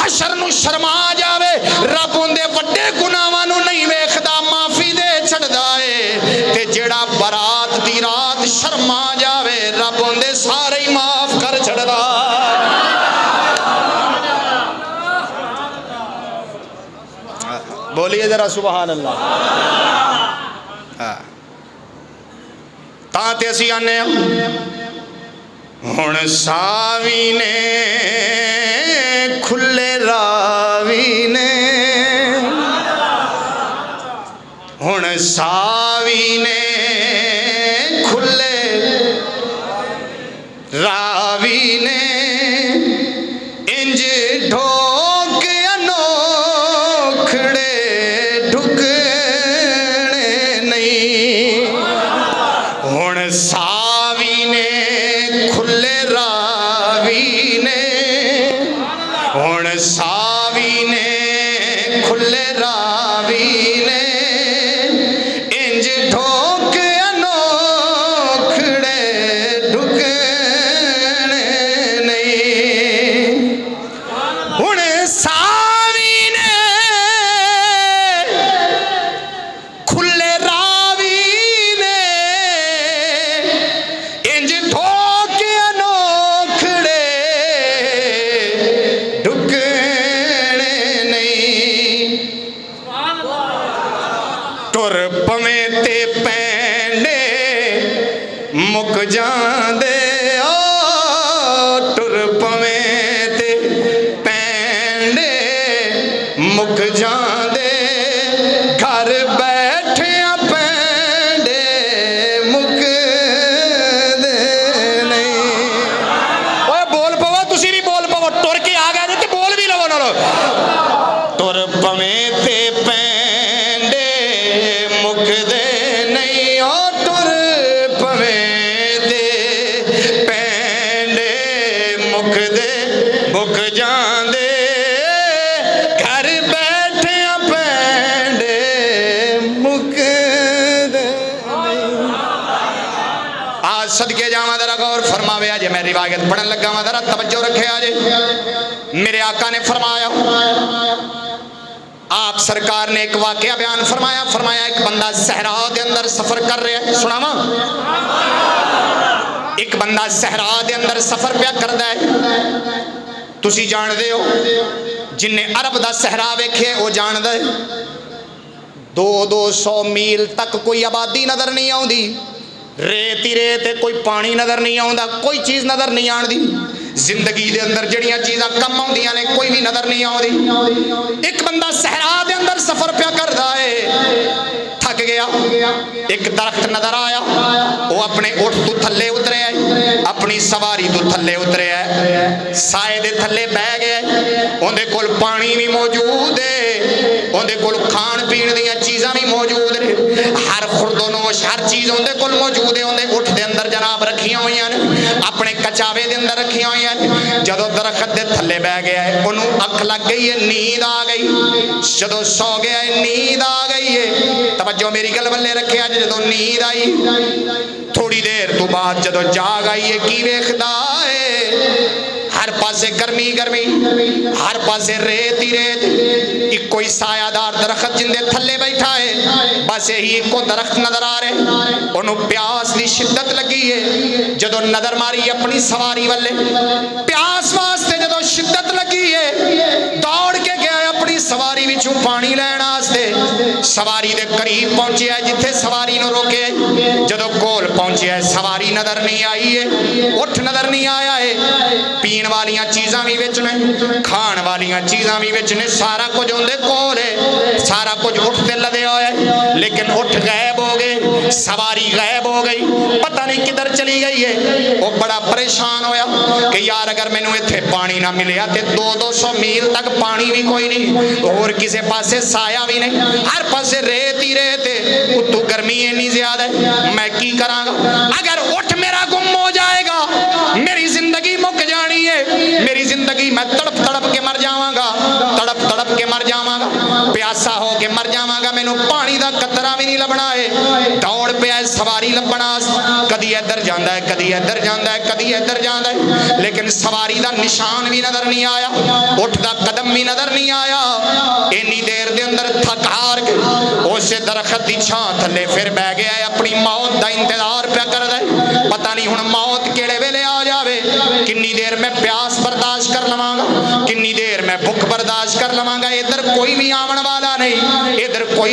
Speaker 1: حشر نو شرما جاوے رب اون دے وڈے گناہاں نو نہیں ویکھدا معافی دے چھڑدا ہے. تے جیڑا برات دی رات شرما جاوے رب اون دے سارے ہی معاف کر چھڑدا. بولیے ذرا سبحان اللہ. تاں تے اسی آنے ہن ساوی نے کھلے راوی نے ہن ساوی نے کھلے راوی نے انج ڈھوک انوکھڑے ڈھکنے نہیں ہن ساوی نے کھلے راوی نے ہن ساوی نے کھلے راوی نے انج ڈھوک انوکھڑے ڈھکنے نہیں ہن ساوی نے کھلے راوی نے انج ڈھوک انوکھڑے ڈھکنے نہیں ٹر پویں تے پینڈے مک جاندے او ٹر پویں تے پینڈے مک جاندے گھر بیٹھیا پینڈے مک دے نہیں اوے بول پوا تسی بھی بول پوا ٹر کے آ گئے تے بول بھی لو نالو ٹر پویں تے پینڈے مک دے نہیں او ٹر پویں تے پینڈے مک دے مک جاندے گھر بیٹھیا پینڈے مک دے آج صدقے جاواں ذرا غور فرماوے آج میں روایت پڑھن لگا ہوں ذرا توجہ رکھے آج میرے آقا نے فرمایا آپ سرکار نے ایک واقعہ بیان فرمایا ایک بندہ صحرا دے اندر سفر کر رہا ہے سناواں ایک بندہ صحرا دے اندر سفر پیا کردا ہے تسی جان دے ہو جن نے عرب دا صحرا ویکھے وہ جاندا ہے 200 میل تک کوئی آبادی نظر نہیں آوندی ریت ہی ریت کوئی پانی نظر نہیں آوندا کوئی چیز نظر نہیں آندی زندگی دے اندر جڑیاں چیزاں کم آندیاں نے کوئی بھی نظر نہیں آندی ایک بندہ صحرا دے اندر سفر پیا کردا ہے تھک گیا ایک درخت نظر آیا وہ اپنے اٹھ تو تھلے اترے ہے اپنی سواری تو تھلے اترے ہے سائے دے تھلے بہ گئے اندے کول پانی بھی موجود ہے اندے کول کھان پین دیاں چیزاں بھی موجود نے ہر خورد و نوش ہر چیز اندے کول موجود ہے اندے اٹھ دے اندر جناب رکھیاں ہوئیاں نے اپنے کچاوے دے اندر رکھیاں ہوئیاں نے جدو درخت دے تھلے بہ گیا ہے انہوں اکھ لگ گئی ہے نیند آ گئی جدو سو گیا ہے نیند آ گئی ہے توجہ میری گل بلے رکھے آج جدو نیند آئی تھوڑی دیر تو بعد جدو جاگ آئی ہے کی ویکھدا ہے ہر پاسے گرمی گرمی ہر پاسے ریت ہی ریت ایک کوئی سایہ دار درخت جن دے تھلے بیٹھا ہے بس یہی ایک کو درخت نظر آ رہے انہوں پیاس دی شدت لگی ہے جدو نظر ماری اپنی سواری والے پیاس واسطے جدو شدت لگی ہے دوڑ کے گیا اپنی سواری وچوں پانی لین واسطے سواری دے قریب پہنچے ہے جتھے سواری نو روکے جدو کول پہنچے ہے سواری نظر نہیں آئی ہے اٹھ نظر نہیں آیا ہے پین والیاں چیزاں بھی وچ نے کھان والیاں چیزاں بھی وچ نے سارا کچھ اندے کول ہے سارا کچھ اٹھ تے لدے ہوئے لیکن اٹھ غائب ہو گئے سواری غائب ہو گئی پتہ نہیں کدھر چلی گئی ہے وہ بڑا پریشان ہویا کہ یار اگر میں نے ایتھے پانی نہ ملیا تے 200 میل تک پانی بھی کوئی نہیں اور کسے پاسے سایہ بھی نہیں ہر پاسے ریت ہی ریت ہے اتو گرمی اتنی زیادہ ہے میں کی کراں گا اگر اٹھ میرا گم ہو جائے گا میری زندگی مک جانی ہے میری زندگی میں تڑپ تڑپ کے مر جاواں گا تڑپ تڑپ کے مر جاواں گا پیاسا ہو کے مر جاواں گا مینوں پانی دا قطرہ بھی نہیں لبنا ہے دوڑ پیا سواری لبنا کدی ادھر جاندا ہے کدی ادھر جاندا ہے کدی ادھر جاندا ہے لیکن سواری دا نشان بھی نظر نہیں آیا اٹھ دا قدم بھی نظر نہیں آیا اینی دیر دے اندر تھک ہار کے اسے درخت دی چھاں تھلے پھر بہ گیا ہے اپنی موت دا انتظار پیا کردا ہے پتہ نہیں ہن موت کیڑے ویلے آ جاوے کنی دیر میں پیاس برداشت کر لواں گا کنی دیر میں بھوک برداشت کر لواں گا ادھر کوئی بھی آون والا نہیں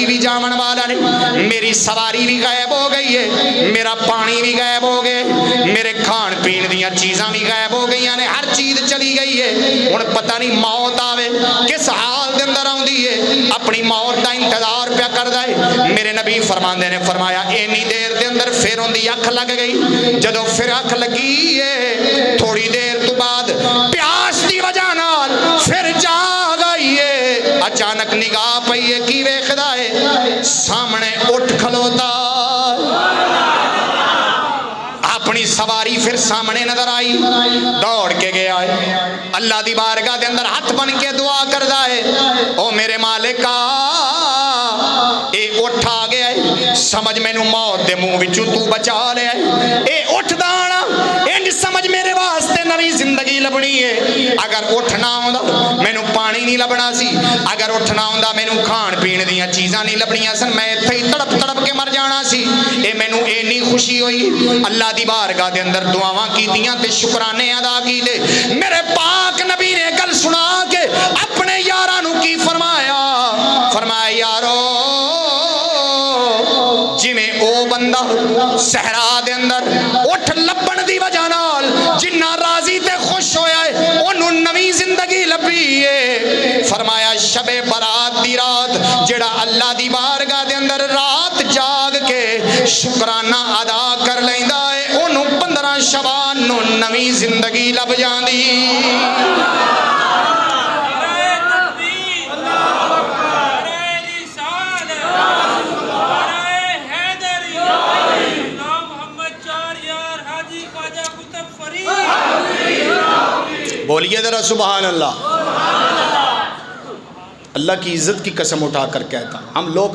Speaker 1: کوئی بھی جاون والا نہیں، میری سواری بھی غائب ہو گئی ہے، میرا پانی بھی غائب ہو گئے، میرے کھان پین دیاں چیزاں بھی غائب ہو گئی نے، ہر چیز چلی گئی ہے۔ ہن پتہ نہیں موت آوے کس حال دے اندر آوندی ہے، اپنی موت دا انتظار پیا کردا ہے۔ میرے نبی فرماندے نے فرمایا اینی دیر دے اندر پھر اندی اکھ لگ گئی، جدوں پھر اکھ لگی ہے تھوڑی دیر تو بعد پیاس دی وجہ نال پھر جاگ آئی ہے، اچانک نگاہ پئی ہے کی ویکھدا ہے، سامنے اٹھ کھلوتا، اپنی سواری پھر سامنے نظر آئی، دوڑ کے گیا ہے، اللہ دی بارگاہ دے اندر ہاتھ بن کے دعا کردا ہے، او میرے مالکا اے اٹھ آ گیا ہے، سمجھ مینوں موت دے منہ وچوں تو بچا لیا ہے، اے اٹھ دانا انج سمجھ میرے واسطے نوی زندگی لبنی ہے، اگر اٹھنا ہوندا مینوں پانی نہیں لبنا سی، اگر اٹھنا ہوندا مینوں کھان پین دیاں چیزاں نہیں لبنیاں سن، میں ایتھے ہی تڑپ تڑپ کے مر جانا سی۔ اے مینوں اینی خوشی ہوئی، اللہ دی بارگاہ دے اندر دعاواں کیتیاں تے شکرانے ادا کیتے، میرے پاک نبی نے گل سنا کے اپنے یاراں نوں کی فرمایا، فرمایا یارو جویں او بندہ صحرا دے اندر اٹھ لبن دی وجہ نال جنہ راضی تے خوش ہویا ہے اونوں نویں زندگی لبی ہے، فرمایا شب برات دی رات جڑا اللہ دی بارگاہ دے اندر رات جاگ کے شکرانہ ادا کر لیندا ہے اونوں 15 شعبان نوں نویں زندگی لب جاندی۔ بولیے ذرا سبحان اللہ۔ اللہ کی عزت کی قسم اٹھا کر کہتا ہوں، ہم لوگ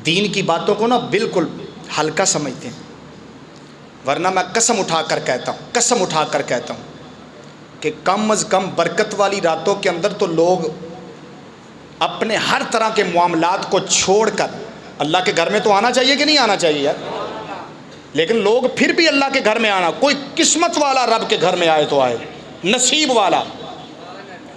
Speaker 1: دین کی باتوں کو نا بالکل ہلکا سمجھتے ہیں، ورنہ میں قسم اٹھا کر کہتا ہوں، قسم اٹھا کر کہتا ہوں کہ کم از کم برکت والی راتوں کے اندر تو لوگ اپنے ہر طرح کے معاملات کو چھوڑ کر اللہ کے گھر میں تو آنا چاہیے کہ نہیں آنا چاہیے یار، لیکن لوگ پھر بھی اللہ کے گھر میں آنا، کوئی قسمت والا رب کے گھر میں آئے تو آئے، نصیب والا،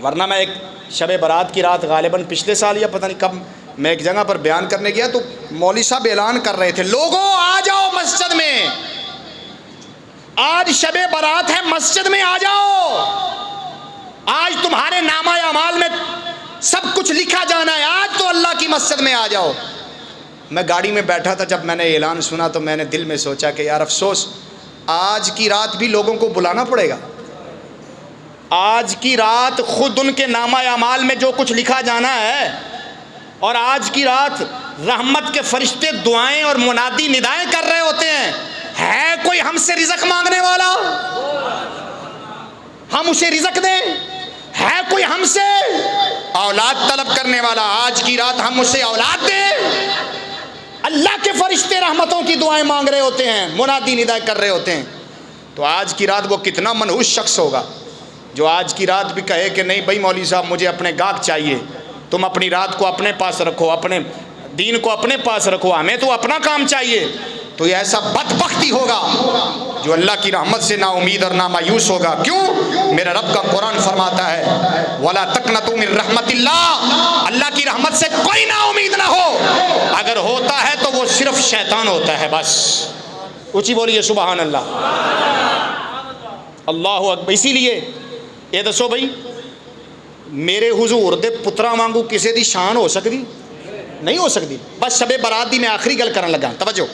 Speaker 1: ورنہ میں ایک شب برات کی رات غالباً پچھلے سال یا پتہ نہیں کب میں ایک جگہ پر بیان کرنے گیا تو مولوی صاحب اعلان کر رہے تھے، لوگوں آ جاؤ مسجد میں، آج شب برات ہے، مسجد میں آ جاؤ، آج تمہارے نامہ اعمال میں سب کچھ لکھا جانا ہے، آج تو اللہ کی مسجد میں آ جاؤ۔ میں گاڑی میں بیٹھا تھا، جب میں نے اعلان سنا تو میں نے دل میں سوچا کہ یار افسوس، آج کی رات بھی لوگوں کو بلانا پڑے گا، آج کی رات خود ان کے نامہ اعمال میں جو کچھ لکھا جانا ہے، اور آج کی رات رحمت کے فرشتے دعائیں اور منادی ندائیں کر رہے ہوتے ہیں، ہے کوئی ہم سے رزق مانگنے والا؟ ہم اسے رزق دیں؟ ہے کوئی ہم سے اولاد طلب کرنے والا؟ آج کی رات ہم اسے اولاد دیں؟ اللہ کے فرشتے رحمتوں کی دعائیں مانگ رہے ہوتے ہیں، منادی ندائیں کر رہے ہوتے ہیں، تو آج کی رات وہ کتنا منحوس شخص ہوگا جو آج کی رات بھی کہے کہ نہیں بھائی مولوی صاحب مجھے اپنے گاہک چاہیے، تم اپنی رات کو اپنے پاس رکھو، اپنے دین کو اپنے پاس رکھو، ہمیں تو اپنا کام چاہیے، تو یہ ایسا بدبختی ہوگا جو اللہ کی رحمت سے نا امید اور نا مایوس ہوگا۔ کیوں؟ میرا رب کا قرآن فرماتا ہے وَلَا تَقْنَطُوا مِن رَحْمَتِ اللَّهِ، اللہ کی رحمت سے کوئی نا امید نہ ہو، اگر ہوتا ہے تو وہ صرف شیطان ہوتا ہے بس۔ اونچی بولیے سبحان اللہ، اللہ اکبر۔ اسی لیے یہ دسو بھائی میرے حضور دے پترا وانگو کسے دی شان ہو سکتی؟ نہیں ہو سکتی۔ بس شب برات دی میں آخری گل کرن لگا، توجہ،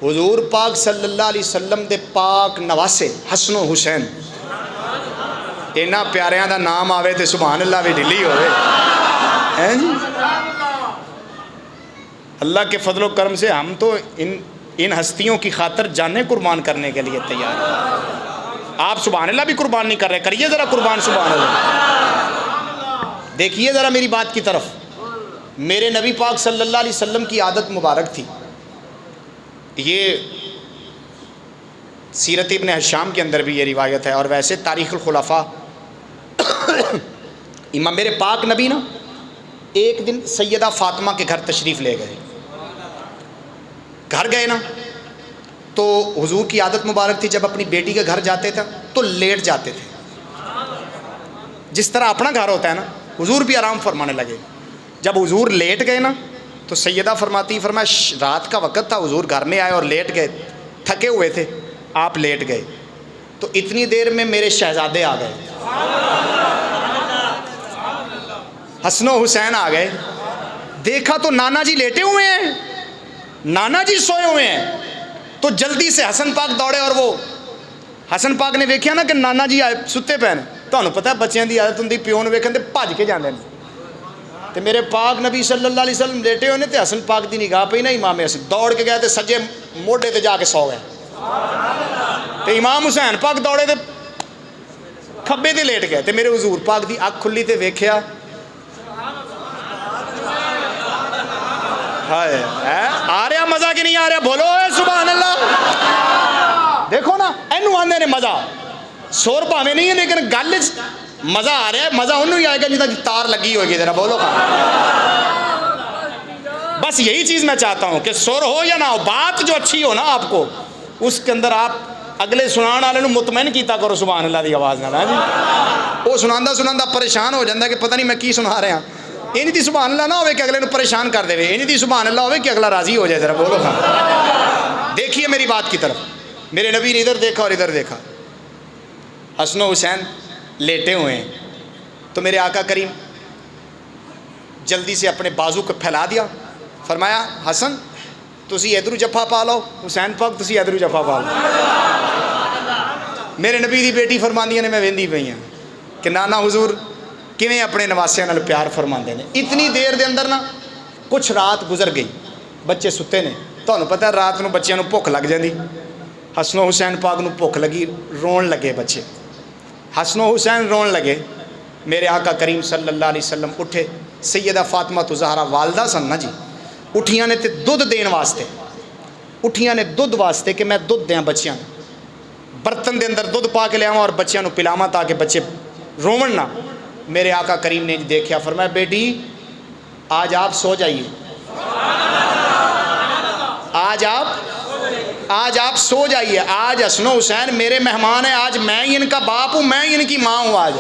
Speaker 1: حضور پاک صلی اللہ علیہ وسلم دے پاک نواسے حسن و حسین، اینا پیاریاں دا نام آوے تے سبحان اللہ بھی ڈھلی ہوئے، اللہ کے فضل و کرم سے ہم تو ان ہستیوں کی خاطر جانیں قربان کرنے کے لیے تیار ہیں۔ آپ سبحان اللہ بھی قربان نہیں کر رہے، کریے ذرا قربان سبحان اللہ۔ دیکھیے ذرا میری بات کی طرف، میرے نبی پاک صلی اللہ علیہ وسلم کی عادت مبارک تھی، یہ سیرت ابن ہشام کے اندر بھی یہ روایت ہے، اور ویسے تاریخ الخلفاء امام میرے پاک نبی نا ایک دن سیدہ فاطمہ کے گھر تشریف لے گئے، گھر گئے نا تو حضور کی عادت مبارک تھی جب اپنی بیٹی کے گھر جاتے تھے تو لیٹ جاتے تھے، جس طرح اپنا گھر ہوتا ہے نا، حضور بھی آرام فرمانے لگے۔ جب حضور لیٹ گئے نا تو سیدہ فرماتی فرمایا رات کا وقت تھا، حضور گھر میں آئے اور لیٹ گئے، تھکے ہوئے تھے، آپ لیٹ گئے، تو اتنی دیر میں میرے شہزادے آ گئے، حسن و حسین آ گئے، دیکھا تو نانا جی لیٹے ہوئے ہیں، نانا جی سوئے ہوئے ہیں، تو جلدی سے حسن پاک دوڑے، اور وہ حسن پاک نے ویکھیا نا کہ نانا جی آئے ستے پے نے، تانوں پتہ ہے بچیاں دی عادت ہوندی پیو نوں ویکھن تے بھج کے جاندے نے، تے میرے پاک نبی صلی اللہ علیہ وسلم لیٹے ہوئے نے تے حسن پاک دی نگاہ پئی نا امام حسن، دوڑ کے گئے تے سجے موڈے تے جا کے سو گئے، تے امام حسین پاک دوڑے تے کھبے تے لیٹ گئے، تے میرے حضور پاک دی اکھ کھلی تے ویکھیا، ہائے آ رہا مزہ کہ نہیں آ رہا؟ بولو اے سبحان اللہ، دیکھو نا اینو آندے نے مزہ، سور پاویں نہیں ہے لیکن گل مزہ آ رہا ہے، مزہ انہوں ہی آئے گا جنہاں کی تار لگی ہوئے گی، ذرا بولو، بس یہی چیز میں چاہتا ہوں کہ سر ہو یا نہ ہو، بات جو اچھی ہو نا آپ کو، اس کے اندر آپ اگلے سنان والے مطمئن کیتا کرو سبحان اللہ دی آواز نال، جی وہ سناندا پریشان ہو جاتا ہے کہ پتہ نہیں میں کی سنا رہا، یہ نہیں دی سبحان اللہ نہ ہوئے کہ اگلے نو پریشان کر دے، یہ نہیں دی سبحان اللہ ہوئے کہ اگلا راضی ہو جائے، ذرا بولو، دیکھیے میری بات کی طرف، میرے نبی نے ادھر دیکھا اور ادھر دیکھا، حسن و حسین لیٹے ہوئے ہیں، تو میرے آقا کریم جلدی سے اپنے بازو کو پھیلا دیا، فرمایا حسن تسی ادھرو جفا پا لو، حسین پاک تسی ادھرو جفا پا لو، میرے نبی دی بیٹی فرماندیاں نے میں ویندی پئی ہاں کہ نانا حضور کیویں اپنے نواسیاں نال پیار فرماندے نے، اتنی دیر دے اندر نا کچھ رات گزر گئی، بچے ستے نے، تانوں پتہ ہے رات نو بچیاں نو بھوک لگ جاندی، حسن و حسین پاک نو بھوک لگی، رون لگے بچے، حسن و حسین رون لگے، میرے آقا کریم صلی اللہ علیہ وسلم اٹھے، سیدہ فاطمہ زہرا والدہ سن نا جی، اٹھیاں نے تے دودھ دین واسطے، اٹھیاں نے دودھ واسطے کہ میں دودھ دیاں بچیاں، برتن دے اندر دودھ پا کے لے آواں اور بچیاں نو پلاواں تاکہ بچے روون نہ، میرے آقا کریم نے دیکھا، فرمایا بیٹی آج آپ سو جائیے، آج آپ سو جائیے، آج حسن و حسین میرے مہمان ہیں، آج میں ہی ان کا باپ ہوں، میں ہی ان کی ماں ہوں، آج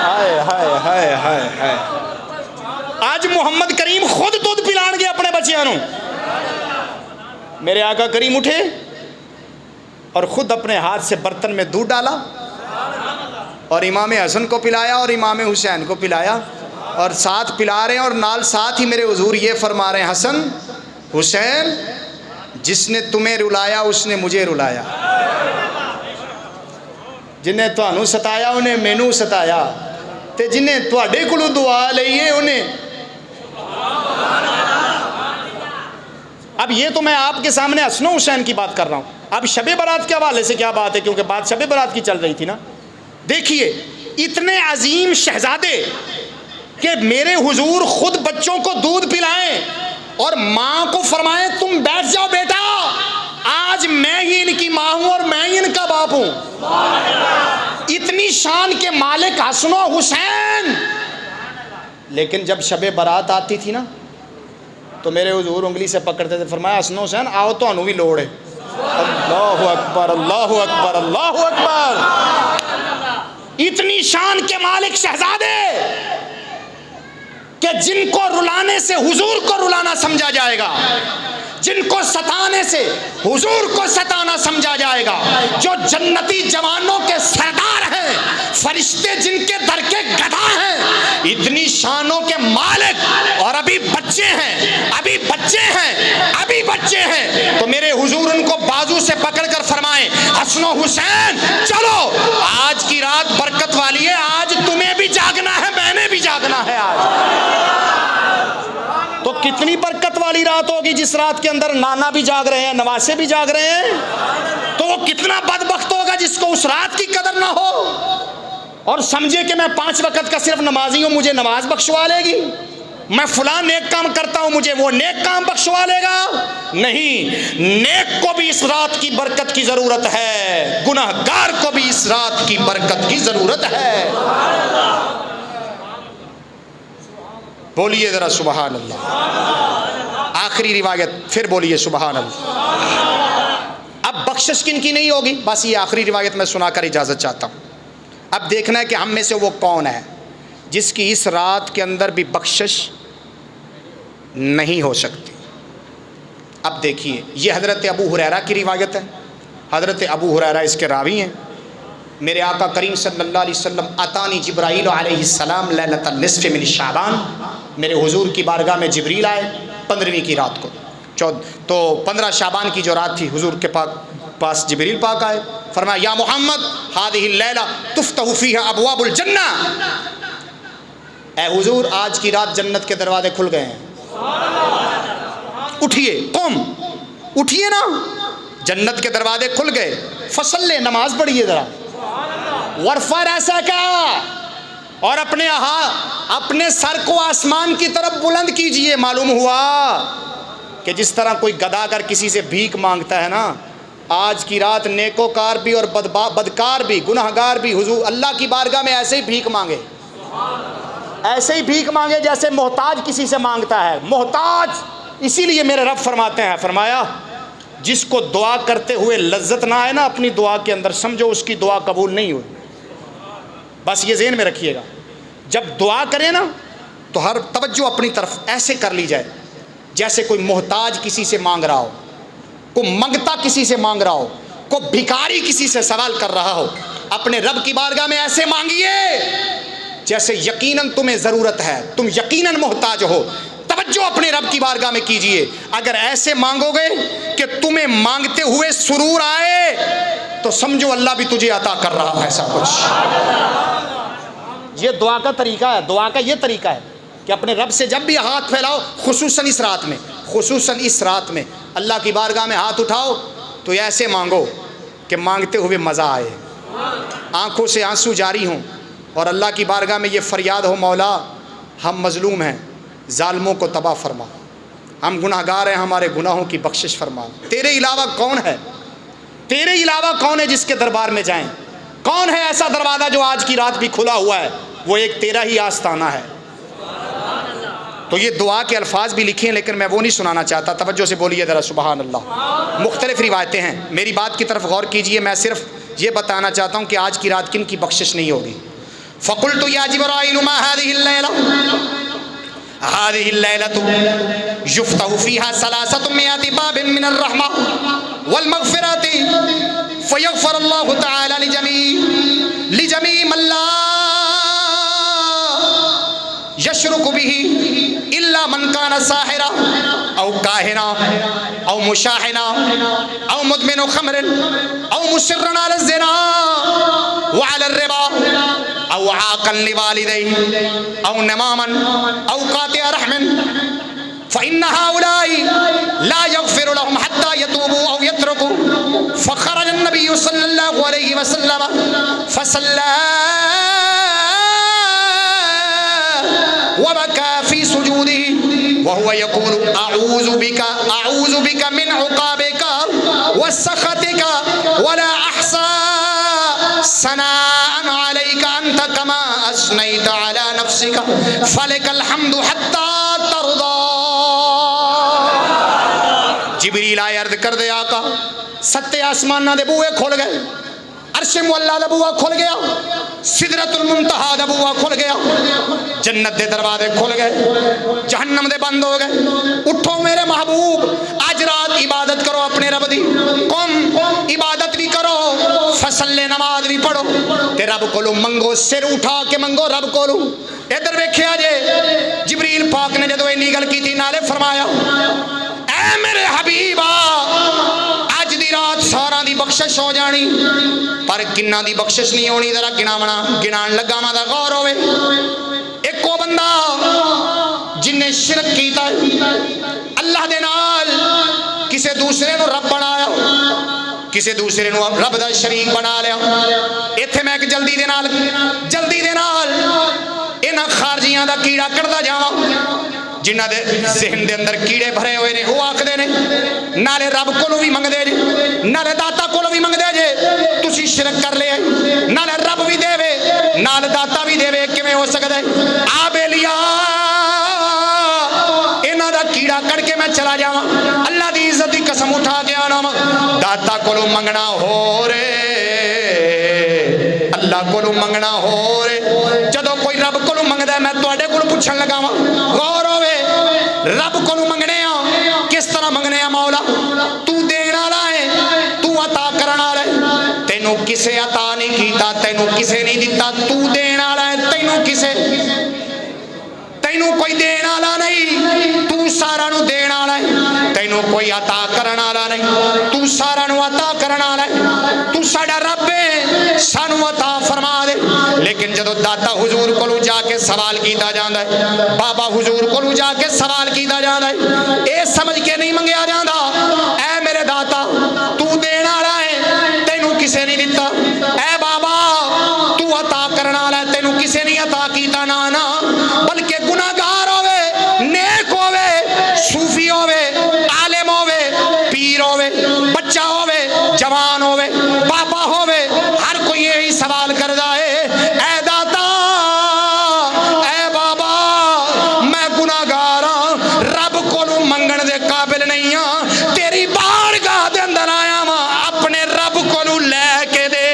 Speaker 1: ہائے ہائے ہائے ہائے ہائے، آج محمد کریم خود دودھ پلان گے اپنے بچیاں نوں، میرے آقا کریم اٹھے اور خود اپنے ہاتھ سے برتن میں دودھ ڈالا اور امام حسن کو پلایا اور امام حسین کو پلایا، اور ساتھ پلا رہے ہیں، اور نال ساتھ ہی میرے حضور یہ فرما رہے ہیں، حسن حسین جس نے تمہیں رلایا اس نے مجھے رلایا، جنہیں تانوں ستایا انہیں مینوں ستایا، تے جنہیں تواڈے کولوں دعا لئیے انہیں، اب یہ تو میں آپ کے سامنے حسن و حسین کی بات کر رہا ہوں، اب شب برات کے حوالے سے کیا بات ہے، کیونکہ بات شب برات کی چل رہی تھی نا، دیکھیے اتنے عظیم شہزادے کہ میرے حضور خود بچوں کو دودھ پلائیں اور ماں کو فرمائیں تم بیٹھ جاؤ بیٹا، آج میں ہی ان کی ماں ہوں اور میں ہی ان کا باپ ہوں، اتنی شان کے مالک حسن و حسین، لیکن جب شب برات آتی تھی نا تو میرے حضور انگلی سے پکڑتے تھے، فرمایا حسن و حسین آؤ تو انہوں بھی لوڑ ہے، اللہ اکبر اللہ اکبر اللہ اکبر، اتنی شان کے مالک شہزادے کہ جن کو رلانے سے حضور کو رلانا سمجھا جائے گا، جن کو ستانے سے حضور کو ستانا سمجھا جائے گا، جو جنتی جوانوں کے سردار ہیں، فرشتے جن کے در کے گدھا ہیں، اتنی شانوں کے مالک، اور ابھی بچے ہیں، ابھی بچے ہیں، ابھی بچے ہیں، تو میرے حضور ان کو بازو سے پکڑ کر فرمائیں حسن و حسین چلو آج کی رات برکت والی ہے، آج تمہیں بھی جاگنا ہے میں نے بھی جاگنا ہے، آج تو کتنی برکت والی رات ہوگی جس رات کے اندر نانا بھی جاگ رہے ہیں، نواسے بھی جاگ رہے ہیں، تو وہ کتنا بدبخت ہوگا جس کو اس رات کی قدر نہ ہو اور سمجھے کہ میں 5 وقت کا صرف نمازی ہوں، مجھے نماز بخشوا لے گی، میں فلاں نیک کام کرتا ہوں مجھے وہ نیک کام بخشوا لے گا، نہیں، نیک کو بھی اس رات کی برکت کی ضرورت ہے، گناہگار کو بھی اس رات کی برکت کی ضرورت ہے، بولیے ذرا سبحان اللہ، آخری روایت پھر بولیے سبحان اللہ، اب بخشش کن کی نہیں ہوگی، بس یہ آخری روایت میں سنا کر اجازت چاہتا ہوں، اب دیکھنا ہے کہ ہم میں سے وہ کون ہے جس کی اس رات کے اندر بھی بخشش نہیں ہو سکتی۔ اب دیکھیے یہ حضرت ابو ہریرہ کی روایت ہے، حضرت ابو ہریرہ اس کے راوی ہیں۔ میرے آقا کریم صلی اللہ علیہ وسلم اتانی جبرائیل علیہ السلام لیلۃ النصف من شعبان، میرے حضور کی بارگاہ میں جبریل آئے 15ویں کی رات کو، تو 15 شعبان کی جو رات تھی حضور کے پاس جبریل پاک آئے، فرمایا یا محمد هذه الليلہ تفتح فیہا ابواب الجنہ، اے حضور آج کی رات جنت کے دروازے کھل گئے ہیں، اٹھیے، قم، اٹھیے نا، جنت کے دروازے کھل گئے، فصلے، نماز پڑھیے ذرا، ورفع رأسک، اور اپنے سر کو آسمان کی طرف بلند کیجئے۔ معلوم ہوا کہ جس طرح کوئی گدھا اگر کسی سے بھیک مانگتا ہے نا، آج کی رات نیکوکار بھی اور بدکار بھی، گناہگار بھی حضور اللہ کی بارگاہ میں ایسے ہی بھیک مانگے، ایسے ہی بھیک مانگے جیسے محتاج کسی سے مانگتا ہے، محتاج۔ اسی لیے میرے رب فرماتے ہیں، فرمایا جس کو دعا کرتے ہوئے لذت نہ آئے نا اپنی دعا کے اندر، سمجھو اس کی دعا قبول نہیں ہوئی۔ بس یہ ذہن میں رکھیے گا، جب دعا کریں نا تو ہر توجہ اپنی طرف ایسے کر لی جائے جیسے کوئی محتاج کسی سے مانگ رہا ہو، کوئی منگتا کسی سے مانگ رہا ہو، کوئی بھکاری کسی سے سوال کر رہا ہو۔ اپنے رب کی بارگاہ میں ایسے مانگیے جیسے یقیناً تمہیں ضرورت ہے، تم یقیناً محتاج ہو۔ توجہ اپنے رب کی بارگاہ میں کیجئے، اگر ایسے مانگو گے کہ تمہیں مانگتے ہوئے سرور آئے تو سمجھو اللہ بھی تجھے عطا کر رہا ہے ایسا کچھ۔ یہ دعا کا طریقہ ہے، دعا کا یہ طریقہ ہے کہ اپنے رب سے جب بھی ہاتھ پھیلاؤ، خصوصاً اس رات میں اللہ کی بارگاہ میں ہاتھ اٹھاؤ تو ایسے مانگو کہ مانگتے ہوئے مزہ آئے، آنکھوں سے آنسو جاری ہوں، اور اللہ کی بارگاہ میں یہ فریاد ہو، مولا ہم مظلوم ہیں، ظالموں کو تباہ فرما، ہم گناہگار ہیں، ہمارے گناہوں کی بخشش فرما۔ تیرے علاوہ کون ہے؟ تیرے علاوہ کون ہے جس کے دربار میں جائیں؟ کون ہے ایسا دروازہ جو آج کی رات بھی کھلا ہوا ہے؟ وہ ایک تیرا ہی آستانہ ہے۔ تو یہ دعا کے الفاظ بھی لکھے ہیں لیکن میں وہ نہیں سنانا چاہتا، توجہ سے بولیے ذرا سبحان اللہ۔ مختلف روایتیں ہیں، میری بات کی طرف غور کیجئے، میں صرف یہ بتانا چاہتا ہوں کہ آج کی رات کن کی بخشش نہیں ہوگی۔ فَقُلْتُ يَا جِبْرَائِيلُ مَا هَذِهِ اللَّيْلَةُ هذه الليلة يفتح فيها 300 باب من الرحمة والمغفرة فيغفر الله تعالى لجميع من لا يشرك به إلا من كان ساحرا أو كاهنا أو مشاحنا أو مدمن خمر أو مصرا على الزنا وعلى الربا أو عاقا لوالديه أو نماما أو قاطع رحم فإن هؤلاء لا يغفر لهم حتى يتوبوا أو يتركوا۔ فخرج النبي صلى الله عليه وسلم فصلى وبكى في سجوده وهو يقول أعوذ بك من عقابك وسخطك ولا أحصى ثناء عليك أنت كما أثنيت على نفسك فلك الحمد حتى ترضى۔ جبریل آئے، عرض کر دے آقا ستے آسمانہ دے بوئے کھول گئے، عرش مولا دا بوا کھل گیا، سدرۃ المنتہا دا بوا کھل گیا، جنت دے دروازے کھل گئے، جہنم دے بند ہو گئے۔ اٹھو میرے محبوب، آج رات عبادت کرو اپنے رب دی، قم عبادت بھی کرو، فصل نماز بھی پڑھو، تے رب کولو منگو، سر اٹھا کے منگو رب کولو۔ ادھر ویکھیا جے جبریل پاک نے جدو اینی گل کیتی نالے فرمایا اے میرے حبیبا اج دی رات سارا دی بخشش ہو جانی، پر کنہ دی بخشش نہیں ہونی، ذرا گنان لگا ما دا غور ہوئے۔ ایک وہ بندہ جن نے شرک کیتا ہے، اللہ دے نال کسے دوسرے نو رب بنایا، کسے دوسرے نو رب دا شریک بنا لیا۔ ایتھے میں ایک جلدی دے نال انہاں خارجیاں دا کیڑا کڑدا جاواں جنہ دے ذہن دے اندر کیڑے بھرے ہوئے نے، وہ آکھدے نے نالے رب کولو بھی منگ دے جے، نالے داتا کولو بھی منگ دے جے، تسی شرک کر لے، نالے رب بھی دے وے نال داتا بھی دے وے، کیویں ہو سکدا ہے؟ آ بیلیا انہاں دا کیڑا کڑ کے میں چلا جاواں، اللہ دی عزت دی قسم اٹھا کے آنا داتا کولو منگنا ہو رے، اللہ کولو منگنا ہو رے، جدو کوئی رب کولو منگدا ہے میں تواڈے کولو پوچھن لگا وا، غور ہوئے رب کو منگنے کس طرح منگنے مولا تو دین والا ہے تو عطا کرن والا ہے تینوں کسے عطا نہیں کیتا تینوں کسے نہیں دیتا تو دین والا ہے تینوں کوئی دین والا نہیں تو سارا نو دین والا ہے تینوں کوئی عطا کرن والا نہیں تو سارا نو عطا کرن والا ہے تو ساڈا رب ہے سانو عطا فرما دے لیکن جدو داتا حضور کو جا کے سوال کیتا جاندا ہے بابا حضور کو جا کے سوال کیتا جاندا ہے اے سمجھ کے نہیں منگیا جاندا اے میرے داتا تو دین والا ہے تینوں کسے نہیں دتا اے بابا تو عطا کرن والا ہے تینوں کسے نہیں عطا کیتا نا نا بلکہ گناہگار ہوے نیک ہوے صوفی ہوے عالم ہوے پیر ہوے بچہ ہوے جوان ہوے بابا ہوے ہر کوئی یہی سوال کردا ہے اے داتا اے بابا میں گناہگار ہاں رب کولوں منگن دے قابل نہیں ہاں تیری بارگاہ دے اندر آیا وا اپنے رب کولوں لے کے دے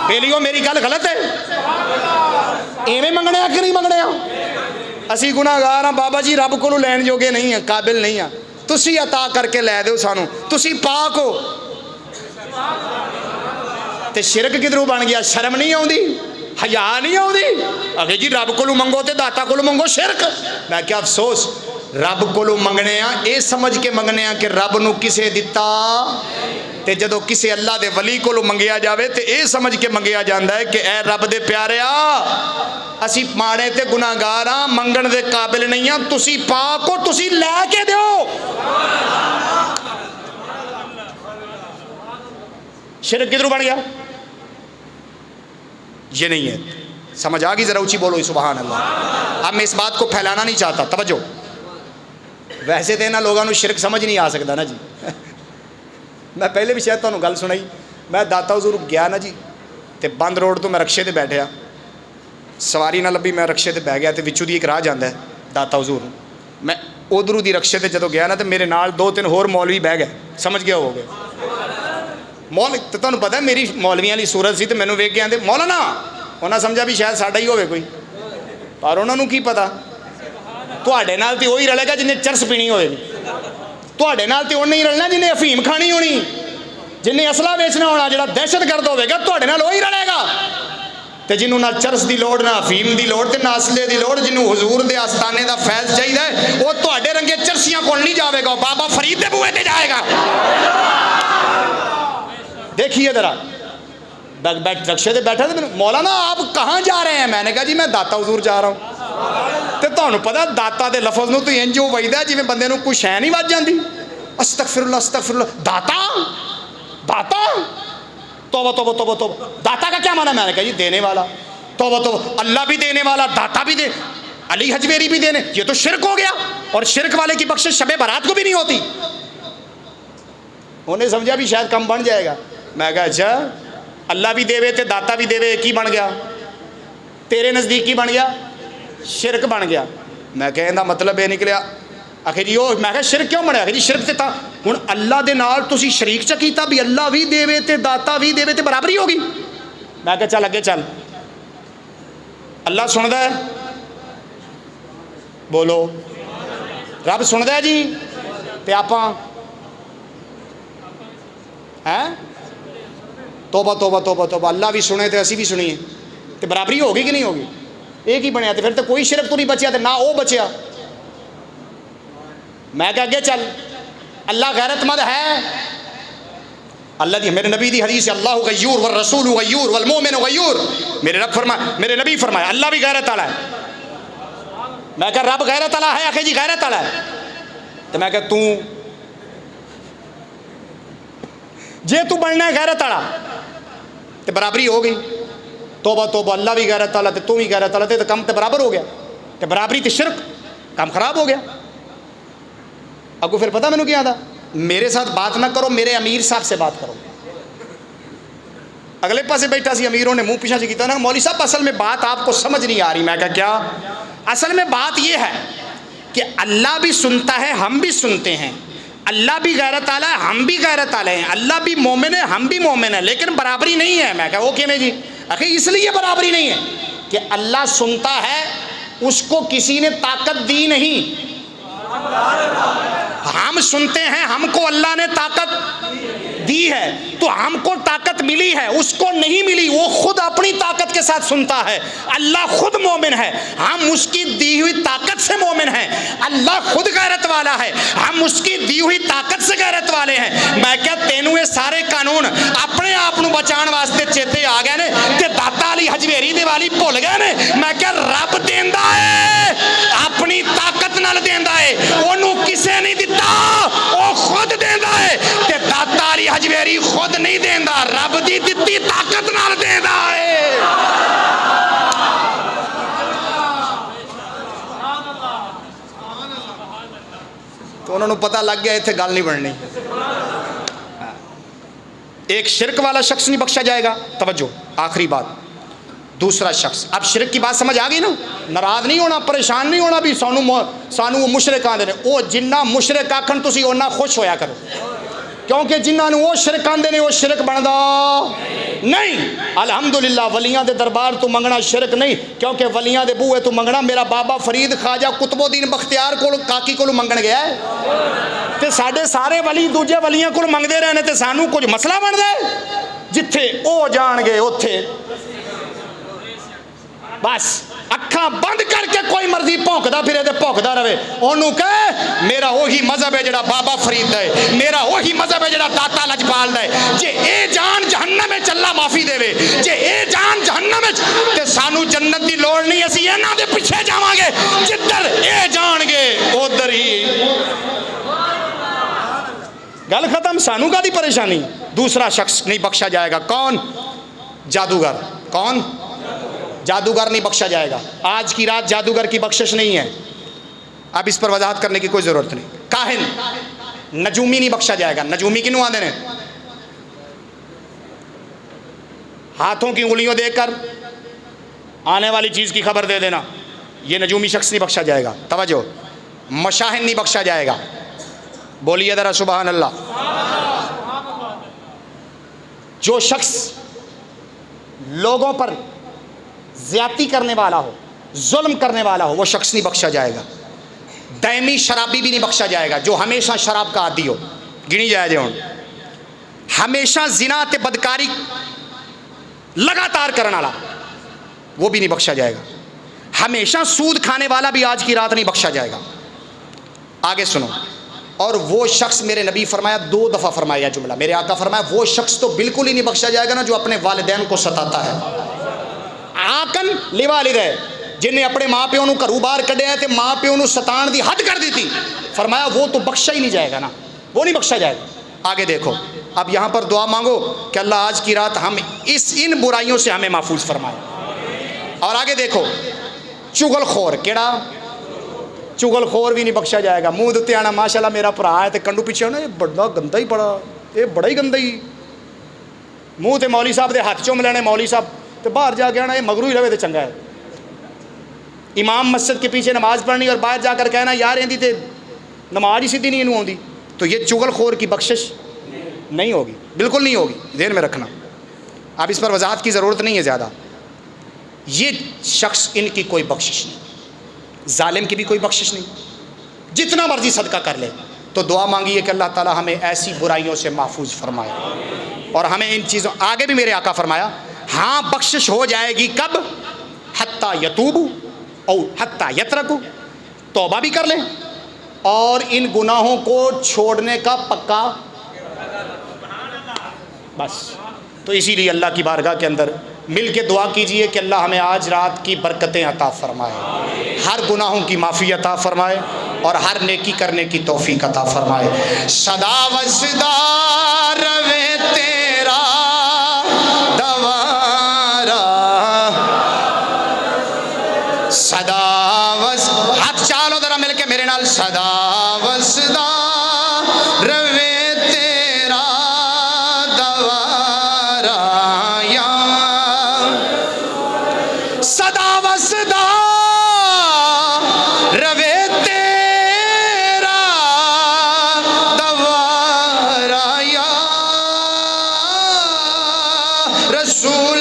Speaker 1: بیلیو میری گل غلط ہے ایویں منگنے کہ نہیں منگنے اسی گناہگار ہاں بابا جی رب کو لین جوگے نہیں ہیں قابل نہیں ہیں تسی عطا کر کے لے دیو سانو تسی پاک ہو تے شرک کدھروں بن گیا شرم نہیں آوندی حیا نہیں آوندی اگے جی رب کو منگو تے داتا کو منگو شرک میں کیا افسوس رب کو منگنے اے سمجھ کے منگنے کہ رب نو کسے دتا تے جدو کسے اللہ دے ولی کو منگیا جاوے تے اے سمجھ کے منگیا جاندا ہے کہ اے رب دے پیاریا اسی ماڑے تے گناہگار ہاں منگن دے قابل نہیں ہاں تسی پاک ہو تسی لے کے دیو شرک کدھروں بن گیا یہ نہیں ہے سمجھ آگی ذرا اونچی بولو سبحان اللہ اب میں اس بات کو پھیلانا نہیں چاہتا توجہ ویسے تو انہاں لوگوں شرک سمجھ نہیں آ سکتا نا جی میں پہلے بھی شاید تمہیں گل سنائی میں داتا حضور گیا نا جی تے بند روڈ تو میں رکشے تے بیٹھیا سواری نہ لبھی میں رکشے تے بہ گیا تے وچوں دی ایک راہ جاندا ہے داتا حضور میں ادھروں دی رکشے تے جدو گیا نا تے میرے نال 2-3 ہور مولوی بہ گئے سمجھ گیا ہو گئے مول تے تانوں پتہ ہے میری مولویاں والی صورت سی تے مینوں ویکھ کے آندے مولانا انہاں سمجھا بھی شاید ساڈا ہی ہوے کوئی پر انہاں نوں کی پتہ تواڈے نال تے وہی رلے گا جنہیں چرس پینی ہوئے گی تواڈے نال تے اونے ہی رلنا جنہیں افیم کھانی ہونی جنہیں اسلحہ بیچنا ہونا جڑا دہشت گرد ہوے گا تواڈے نال وہی رلے گا تے جنوں نہ چرس دی لوڑ نہ افیم دی لوڑ تے نہ اسلحے دی لوڑ جنوں حضور دے آستانے دا فیض چاہیدا ہے وہ تواڈے رنگے چرسیاں کول نہیں جاوے گا بابا فرید دے بوئے تے جائے گا دیکھیے ذرا رکشے تے بیٹھا تھا مولانا آپ کہاں جا رہے ہیں میں نے کہا جی میں داتا حضور جا رہا ہوں تے تانوں پتہ داتا دے لفظ نوں تو انج وجدا جویں بندے نوں کوئی شے نہیں وج جاندی استغفر اللہ داتا داتا توبہ توبہ توبہ توبہ داتا کا کیا معنی میں نے کہا جی دینے والا توبہ توبہ اللہ بھی دینے والا داتا بھی دے علی حجویری بھی دینے یہ تو شرک ہو گیا اور شرک والے کی بخشش شب برات کو بھی نہیں ہوتی انہیں سمجھا بھی شاید کم بن جائے گا میں کہا اچھا اللہ بھی دے وے تے داتا بھی دے وے ایک ہی بن گیا تیرے نزدیک کی بن گیا شرک بن گیا میں کہنے دا مطلب یہ نکلیا آخر جی میں کہا شرک کیوں بنیا آخر جی شرک تے تھا ہن اللہ دے نال تسی شریک چا کیتا بھی اللہ بھی دے وے تے داتا بھی دے وے تے برابری ہوگی میں کہا چل اگے چل اللہ سندا ہے بولو رب سندا ہے جی تے آپاں ہیں توبہ توبہ توبہ توبہ اللہ بھی سنے تے اسی بھی سنیے تے برابری ہوگی کہ نہیں ہوگی ایک ہی بنیا تے پھر تو کوئی شرک تو نہیں بچیا تے نہ وہ بچیا میں کہ اگے چل اللہ غیرت مند ہے اللہ دی میرے نبی دی حدیث ہے اللہ غیور والرسول غیور والمومن غیور میرے رب فرمایا میرے نبی فرمایا اللہ بھی غیرت والا ہے میں کہ رب غیرت والا ہے آخر جی غیرت والا ہے تو میں کہ جے تو بننا ہے غیرت والا تے برابری ہو گئی توبہ توبہ اللہ بھی غیرت والا تے تو بھی غیرت والا تے کم تے برابر ہو گیا تے برابری تے شرک کام خراب ہو گیا اگو پھر پتہ مینوں کیا تھا میرے ساتھ بات نہ کرو میرے امیر صاحب سے بات کرو اگلے پاسے بیٹھا سی امیروں نے منہ پیچھے سے کیتا نا مولوی صاحب اصل میں بات آپ کو سمجھ نہیں آ رہی میں کہا کیا اصل میں بات یہ ہے کہ اللہ بھی سنتا ہے ہم بھی سنتے ہیں اللہ بھی غیرت والا ہے ہم بھی غیرت والے ہیں اللہ بھی مومن ہے ہم بھی مومن ہیں لیکن برابری نہیں ہے میں کہا وہ کیویں جی آخر اس لیے برابری نہیں ہے کہ اللہ سنتا ہے اس کو کسی نے طاقت دی نہیں. ہم سنتے ہیں ہم کو اللہ نے طاقت دی ہے تو ہم کو طاقت ملی ہے, اس کو نہیں ملی, وہ خود اپنی طاقت کے ساتھ سنتا ہے. اللہ خود مومن ہے, ہم اس کی دی ہوئی طاقت سے مومن ہیں. اللہ خود غیرت والا ہے, ہم اس کی دی ہوئی طاقت سے غیرت والے ہیں. میں کیا تینوں یہ سارے قانون اپنے آپ نو بچان واسطے چیتے آ گئے نے تے داتا علی حجویری دیوالی بھول گئے نے. میں کیا رب دیندا ہے اپنی طاقت نال دیندا ہے, اونوں کسے نہیں دتا, او خود دیندا ہے. تے داتا علی حجویری خود نہیں دیندا, رب دی دتی طاقت نال دیندا ہے. تو انہوں نے پتہ لگ گیا ایتھے گل نہیں بننی. ایک شرک والا شخص نہیں بخشا جائے گا. توجہ, آخری بات. دوسرا شخص, اب شرک کی بات سمجھ آ گئی نا, ناراض نہیں ہونا, پریشان نہیں ہونا بھی سانو مشرک آندے نے. او جنہ مشرک آکھن تسی اونہ خوش ہویا کرو, کیونکہ جنہاں نو وہ شرک آندے نے وہ شرک بندا نہیں. الحمدللہ ولیاں دے دربار تو منگنا شرک نہیں, کیونکہ ولیاں دے بوئے تو منگنا میرا بابا فرید خواجہ قطب الدین بختیار کو کاکی کو منگن گیا ہے تے ساڈے سارے ولی دوجے ولیاں کو منگدے رہنے تے سانو کچھ مسئلہ بن دے. جتھے او جان گے اوتھے بس اکھاں بند کر کے کوئی مرضی بھونکدا پھرے تے بھونکدا رہے. اونوں کہے میرا وہی مذہب ہے جڑا بابا فرید دا ہے, میرا وہی مذہب ہے جڑا داتا لجپال دا ہے. جے اے جان جہنم وچ اللہ معافی دے وے, جے اے جان جہنم وچ تے سانو جنت دی لوڑ نہیں, اسی انہاں دے پیچھے جاواں گے. جدھر اے جان گے ادھر ہی گل ختم. سانو کا دی پریشانی. دوسرا شخص نہیں بخشا جائے گا. کون؟ جادوگر. کون؟ جادوگر نہیں بخشا جائے گا. آج کی رات جادوگر کی بخشش نہیں ہے, اب اس پر وضاحت کرنے کی کوئی ضرورت نہیں. کاہن, نجومی نہیں بخشا جائے گا. نجومی کنوں آندے نے؟ ہاتھوں کی انگلیوں دیکھ کر آنے والی چیز کی خبر دے دینا, یہ نجومی شخص نہیں بخشا جائے گا. توجہ, مشاہن نہیں بخشا جائے گا. بولیے ذرا سبحان اللہ. جو شخص لوگوں پر زیادتی کرنے والا ہو, ظلم کرنے والا ہو, وہ شخص نہیں بخشا جائے گا. دائمی شرابی بھی نہیں بخشا جائے گا, جو ہمیشہ شراب کا عادی ہو. گنی جائے جے ہوں. ہمیشہ زنا تے بدکاری لگاتار کرنے والا, وہ بھی نہیں بخشا جائے گا. ہمیشہ سود کھانے والا بھی آج کی رات نہیں بخشا جائے گا. آگے سنو. اور وہ شخص, میرے نبی فرمایا, 2 دفعہ فرمایا جملہ, میرے آقا فرمایا وہ شخص تو بالکل ہی نہیں بخشا جائے گا نا جو اپنے والدین کو ستاتا ہے. آکن لیوالد ہے, جنہیں اپنے ماں پیوں نو گھروں باہر کڈیا ہے تے ماں پیوں نو ستان دی حد کر دی تھی, فرمایا وہ تو بخشا ہی نہیں جائے گا نا, وہ نہیں بخشا جائے گا. آگے دیکھو, اب یہاں پر دعا مانگو کہ اللہ آج کی رات ہم ان برائیوں سے ہمیں محفوظ فرمائے. اور آگے دیکھو, چغل خور. کیڑا؟ چغل خور بھی نہیں بخشا جائے گا. منہ دتے آنا ماشاءاللہ میرا بھرا ہے تے کنڈو پیچھے ہونا, یہ بڑا گندا ہی بڑا, یہ بڑا ہی گندا ہی. منہ تے مولوی صاحب دے ہاتھ چوم لینے, مولوی صاحب تے باہر جا کے آنا یہ مگرو ہی رہے تے چنگا ہے. امام مسجد کے پیچھے نماز پڑھنی اور باہر جا کر کہنا یار ایندی تے نماز ہی سیدھی نہیں انہوں آندی, تو یہ چغل خور کی بخشش نہیں ہوگی, بالکل نہیں ہوگی. ذہن میں رکھنا. اب اس پر وضاحت کی ضرورت نہیں ہے زیادہ. یہ شخص, ان کی کوئی بخشش نہیں. ظالم کی بھی کوئی بخشش نہیں, جتنا مرضی صدقہ کر لے. تو دعا مانگیے کہ اللہ تعالی ہمیں ایسی برائیوں سے محفوظ فرمائے اور ہمیں ان چیزوں. آگے بھی میرے آقا فرمایا, ہاں بخشش ہو جائے گی کب؟ حتی یتوبو او حتی یترکو, توبہ بھی کر لیں اور ان گناہوں کو چھوڑنے کا پکا بس. تو اسی لیے اللہ کی بارگاہ کے اندر مل کے دعا کیجئے کہ اللہ ہمیں آج رات کی برکتیں عطا فرمائے, ہر گناہوں کی معافی عطا فرمائے اور ہر نیکی کرنے کی توفیق عطا فرمائے. صدا وصدا روے تیرا دوارا, صدا وس, ہاتھ چالو ذرا مل کے میرے نال. صدا وصدا روے تیرا دوارا یا, صدا وصدا روے تیرا دوارا یا رسول